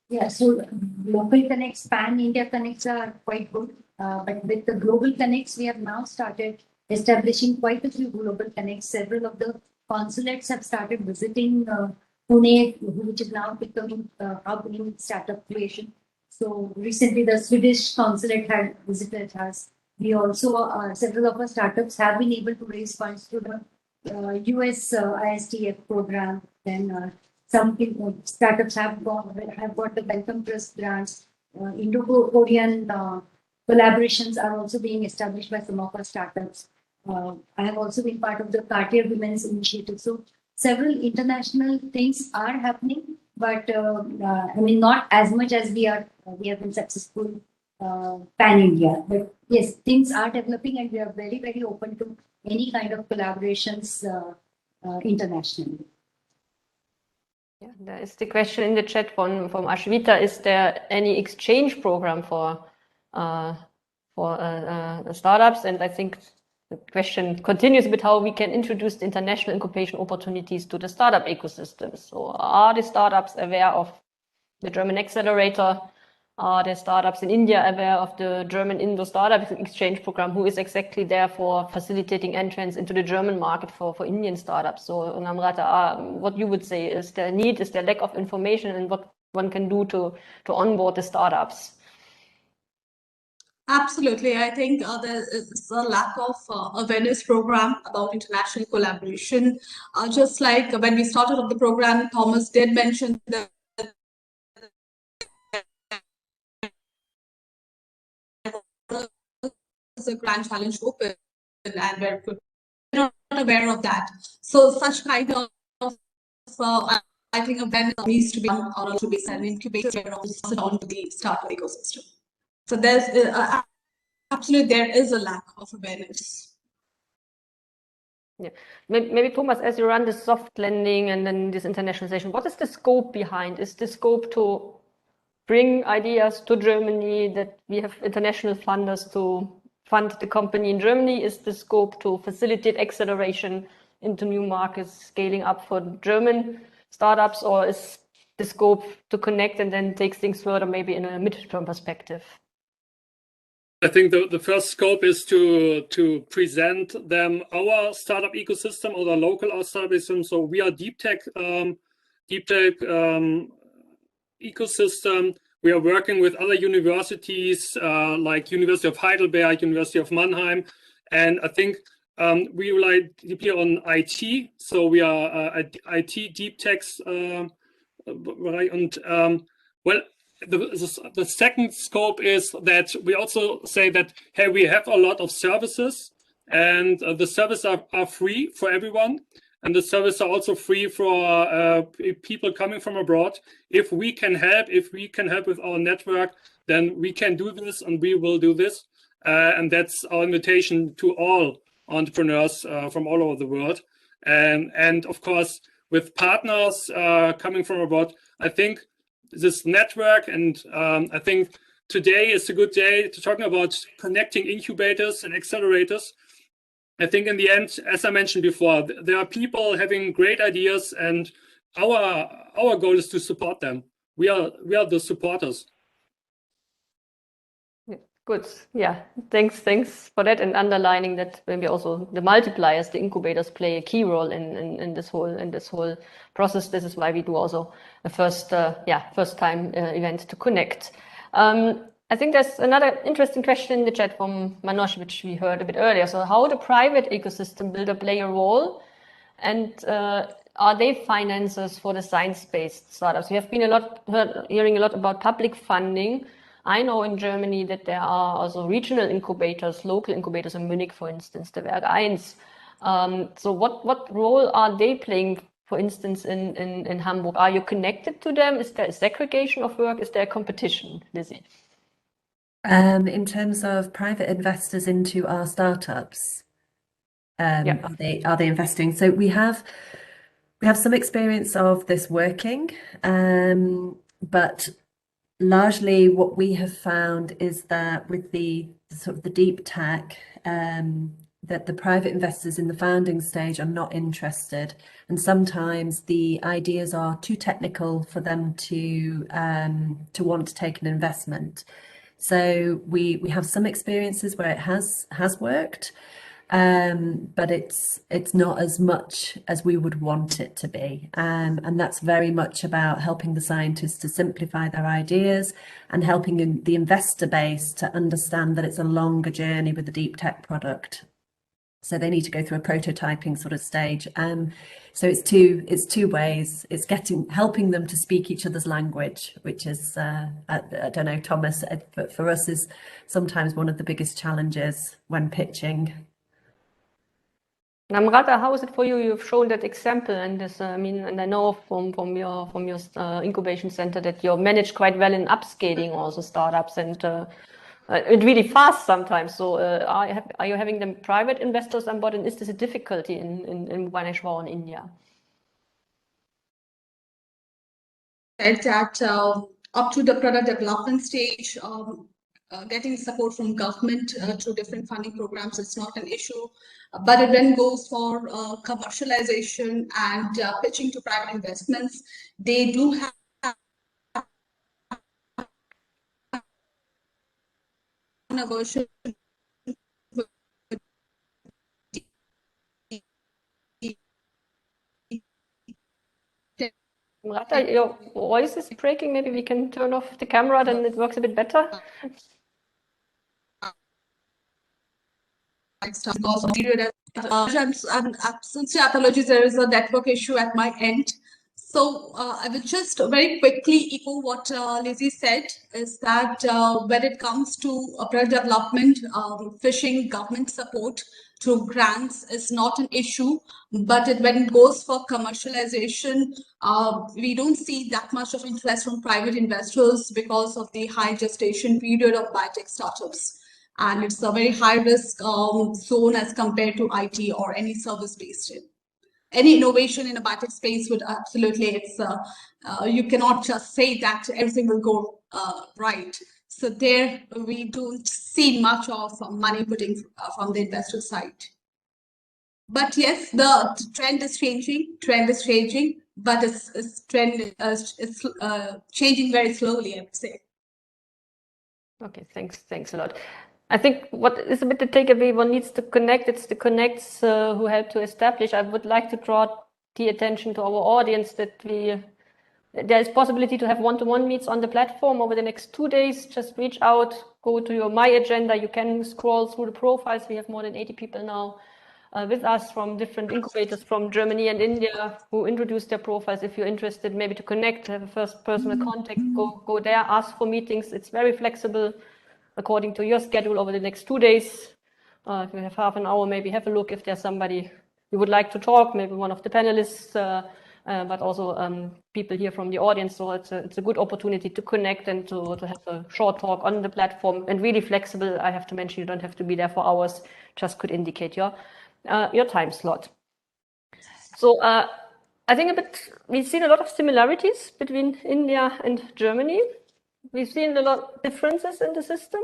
Yeah, so local connects, pan-India connects are quite good. But with the global connects, we have now started establishing quite a few global connects. Several of the consulates have started visiting Pune, which is now becoming hub in startup creation. So recently, the Swedish consulate had visited us. We also, several of our startups have been able to raise funds through the US ISTF program. Then some startups have got the Welcome Trust grants. Indo-Korean collaborations are also being established by some of our startups. I have also been part of the Cartier Women's Initiative. So several international things are happening, but I mean, not as much as we have been successful pan-India. But yes, things are developing, and we are very, very open to any kind of collaborations internationally. Yeah, there is the question in the chat from Ashvita: is there any exchange program for startups? And I think the question continues with how we can introduce the international incubation opportunities to the startup ecosystem. So are the startups aware of the German accelerator? Are the startups in India aware of the German Indo Startup Exchange Program? Who is exactly there for facilitating entrance into the German market for Indian startups? So, Namrata, what you would say, is there need, is there lack of information, and what one can do to onboard the startups? Absolutely. I think there is a lack of awareness program about international collaboration. Just like when we started up the program, Thomas did mention that a grand challenge open, and we're not aware of that. So such kind of I think awareness needs to be done, or to be an incubator onto the startup ecosystem. So there's absolutely, there is a lack of awareness. Yeah, maybe Thomas, as you run this soft landing and then this internationalization, what is the scope behind? Is the scope to bring ideas to Germany, that we have international funders to fund the company in Germany? Is the scope to facilitate acceleration into new markets, scaling up for German startups, or is the scope to connect and then take things further, maybe in a mid-term perspective? I think the first scope is to present them our startup ecosystem, or the local startup ecosystem. So we are deep tech ecosystem. We are working with other universities like University of Heidelberg, University of Mannheim, and I think we rely deeply on IT. So we are IT deep techs, right? And well, the second scope is that we also say that, hey, we have a lot of services, and the services are free for everyone. And the services are also free for people coming from abroad. If we can help with our network, then we can do this, and we will do this. And that's our invitation to all entrepreneurs from all over the world. And of course, with partners coming from abroad, I think this network, and I think today is a good day to talk about connecting incubators and accelerators. I think in the end, as I mentioned before, there are people having great ideas, and our goal is to support them. We are the supporters. Good. Yeah. Thanks for that, and underlining that maybe also the multipliers, the incubators, play a key role in this whole process. This is why we do also a first time event to connect. I think there's another interesting question in the chat from Manoj, which we heard a bit earlier. So how the private ecosystem builder play a role, and are they financiers for the science-based startups? We have been hearing a lot about public funding. I know in Germany that there are also regional incubators, local incubators in Munich, for instance, the Werk 1. So what role are they playing for instance, in Hamburg? Are you connected to them? Is there a segregation of work? Is there a competition, Lizzie? In terms of private investors into our startups, Yeah. are they investing? So we have some experience of this working, but largely what we have found is that with the sort of the deep tech, that the private investors in the founding stage are not interested, and sometimes the ideas are too technical for them to want to take an investment. So we have some experiences where it has worked, but it's not as much as we would want it to be. And that's very much about helping the scientists to simplify their ideas and helping the investor base to understand that it's a longer journey with the deep tech product. So they need to go through a prototyping sort of stage. So it's two ways. It's helping them to speak each other's language, which is I don't know, Thomas, but for us is sometimes one of the biggest challenges when pitching. Namrata, how is it for you? You've shown that example, and this, I mean, and I know from your incubation center that you're managed quite well in upscaling also startups, and it really fast sometimes. So are you having them private investors on board, and is this a difficulty in Bhubaneswar in India? That up to the product development stage, getting support from government through different funding programs is not an issue, but it then goes for commercialization and pitching to private investments. They do have an aversion. Namrata, your voice is breaking. Maybe we can turn off the camera, then it works a bit better. Sincere apologies, there is a network issue at my end. So I will just very quickly echo what Lizzie said, is that when it comes to product development, fishing government support through grants is not an issue, but when it goes for commercialization, we don't see that much of interest from private investors because of the high gestation period of biotech startups. And it's a very high risk zone as compared to IT or any service based. Any innovation in a biotech space would absolutely, you cannot just say that everything will go right. So there we don't see much of money putting from the investor side. But yes, the trend is changing, but it's changing very slowly, I would say. Okay, thanks a lot. I think what is a bit the takeaway, one needs to connect, it's the connects who help to establish. I would like to draw the attention to our audience that there is possibility to have one-to-one meets on the platform over the next 2 days. Just reach out, go to your My Agenda. You can scroll through the profiles. We have more than 80 people now with us from different incubators from Germany and India who introduce their profiles. If you're interested, maybe to connect, have a first personal contact, go there, ask for meetings. It's very flexible according to your schedule over the next 2 days. If you have half an hour, maybe have a look if there's somebody you would like to talk, maybe one of the panelists, but also people here from the audience. So it's a good opportunity to connect and to have a short talk on the platform, and really flexible. I have to mention, you don't have to be there for hours, just could indicate your time slot. So I think we've seen a lot of similarities between India and Germany. We've seen a lot of differences in the system.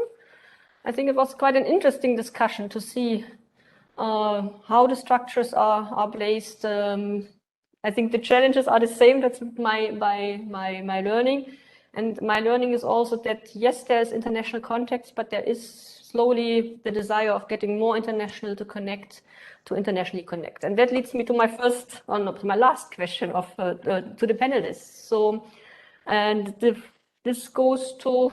I think it was quite an interesting discussion to see how the structures are placed. I think the challenges are the same. That's my learning. And my learning is also that, yes, there's international context, but there is slowly the desire of getting more international to internationally connect. And that leads me to my my last question to the panelists. So, and this goes to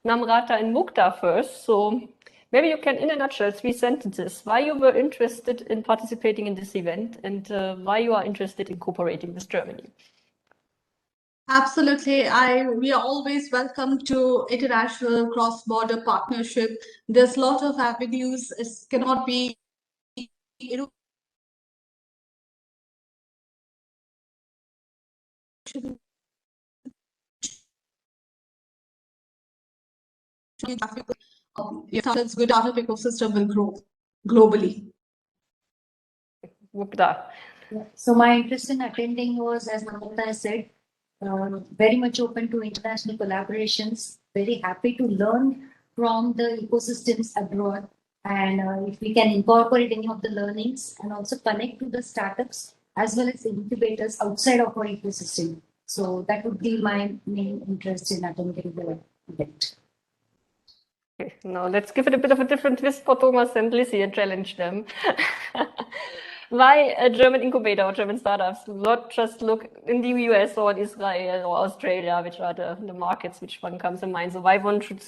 Namrata and Mukta first. So maybe you can, in a nutshell, 3 sentences, why you were interested in participating in this event and why you are interested in cooperating with Germany. Absolutely. We are always welcome to international cross-border partnership. There's a lot of avenues. It cannot be, your startup's good startup ecosystem will grow globally. Gupta. So my interest in attending was, as Namrata said, very much open to international collaborations, very happy to learn from the ecosystems abroad. And if we can incorporate any of the learnings and also connect to the startups as well as incubators outside of our ecosystem. So that would be my main interest in attending the event. Okay, now let's give it a bit of a different twist for Thomas and Lizzie and challenge them. Why a German incubator or German startups? Not just look in the US or in Israel or Australia, which are the markets which one comes in mind. So why one should,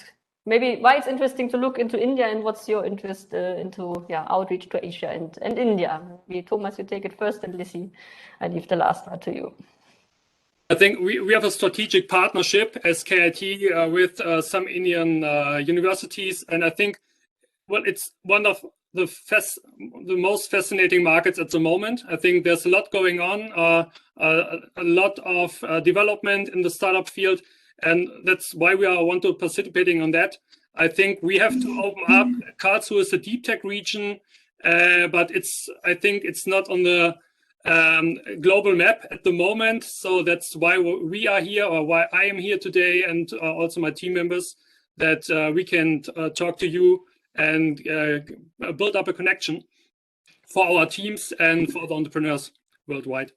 maybe why it's interesting to look into India, and what's your interest into outreach to Asia and India? Maybe Thomas, you take it first, and Lizzie, I leave the last word to you. I think we have a strategic partnership as KIT with some Indian universities, and I think, well, it's one of the most fascinating markets at the moment. I think there's a lot going on, a lot of development in the startup field, and that's why we want to participating on that. I think we have to open up. Karlsruhe is a deep tech region, but I think it's not on the global map at the moment. So that's why we are here, or why I am here today, and also my team members, that we can talk to you and build up a connection for our teams and for the entrepreneurs worldwide.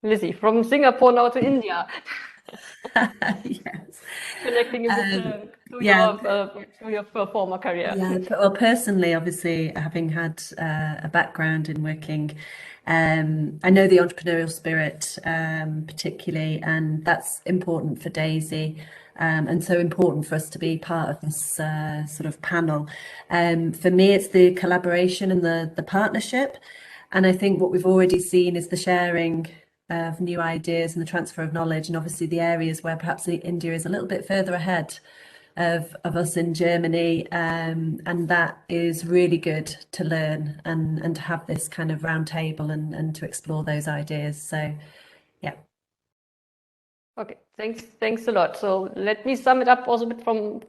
Lizzie, from Singapore now to India. Yes. Connecting a bit to your former career. Yeah, well, personally, obviously, having had a background in working, I know the entrepreneurial spirit particularly, and that's important for Daisy, and so important for us to be part of this sort of panel. For me, it's the collaboration and the partnership, and I think what we've already seen is the sharing of new ideas and the transfer of knowledge, and obviously the areas where perhaps India is a little bit further ahead of us in Germany, and that is really good to learn and to have this kind of round table and to explore those ideas. So yeah. Okay, thanks a lot. So let me sum it up also a bit from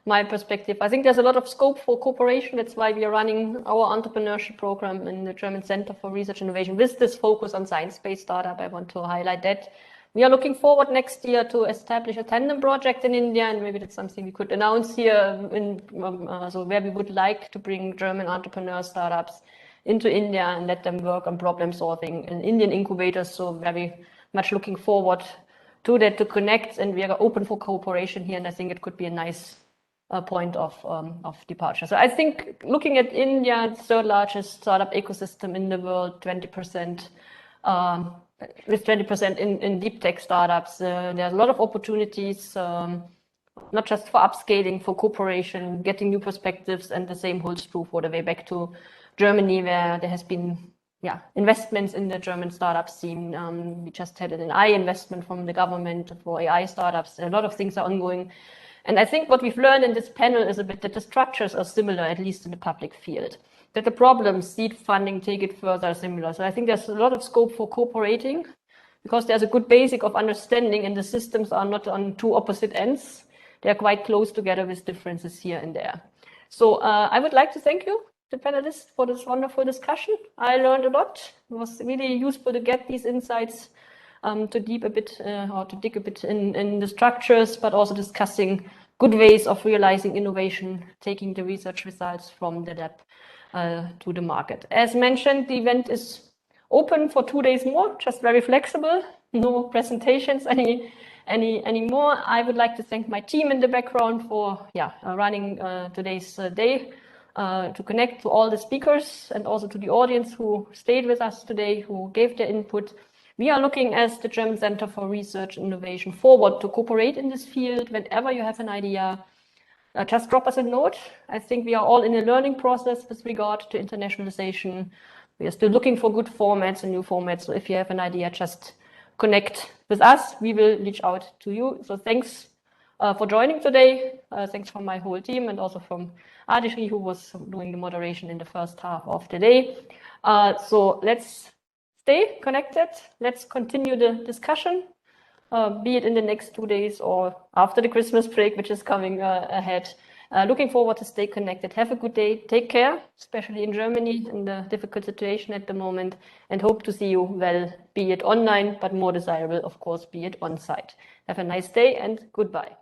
my perspective. I think there's a lot of scope for cooperation. That's why we are running our entrepreneurship program in the German Center for Research and Innovation with this focus on science-based startup. I want to highlight that. We are looking forward next year to establish a tandem project in India, and maybe that's something we could announce here, so where we would like to bring German entrepreneur startups into India and let them work on problem solving in Indian incubators. So very much looking forward to that, to connect, and we are open for cooperation here, and I think it could be a nice point of departure. So I think looking at India, third largest startup ecosystem in the world, 20%. With 20% in deep tech startups, there's a lot of opportunities, not just for upscaling, for cooperation, getting new perspectives, and the same holds true for the way back to Germany, where there has been investments in the German startup scene. We just had an AI investment from the government for AI startups. A lot of things are ongoing. And I think what we've learned in this panel is a bit that the structures are similar, at least in the public field. That the problems, seed funding, take it further, are similar. So I think there's a lot of scope for cooperating, because there's a good basic of understanding, and the systems are not on two opposite ends. They're quite close together with differences here and there. So I would like to thank you, the panelists, for this wonderful discussion. I learned a lot. It was really useful to get these insights, to dig a bit in the structures, but also discussing good ways of realizing innovation, taking the research results from the lab to the market. As mentioned, the event is open for 2 days more, just very flexible, no presentations anymore. I would like to thank my team in the background for running today's day, to connect to all the speakers and also to the audience who stayed with us today, who gave their input. We are looking as the German Center for Research and Innovation forward to cooperate in this field. Whenever you have an idea, just drop us a note. I think we are all in a learning process with regard to internationalization. We are still looking for good formats and new formats. So if you have an idea, just connect with us. We will reach out to you. So thanks for joining today. Thanks from my whole team, and also from Adishri, who was doing the moderation in the first half of the day. So let's stay connected. Let's continue the discussion, be it in the next 2 days or after the Christmas break, which is coming ahead. Looking forward to stay connected. Have a good day. Take care, especially in Germany in the difficult situation at the moment, and hope to see you well, be it online, but more desirable, of course, be it on site. Have a nice day and goodbye.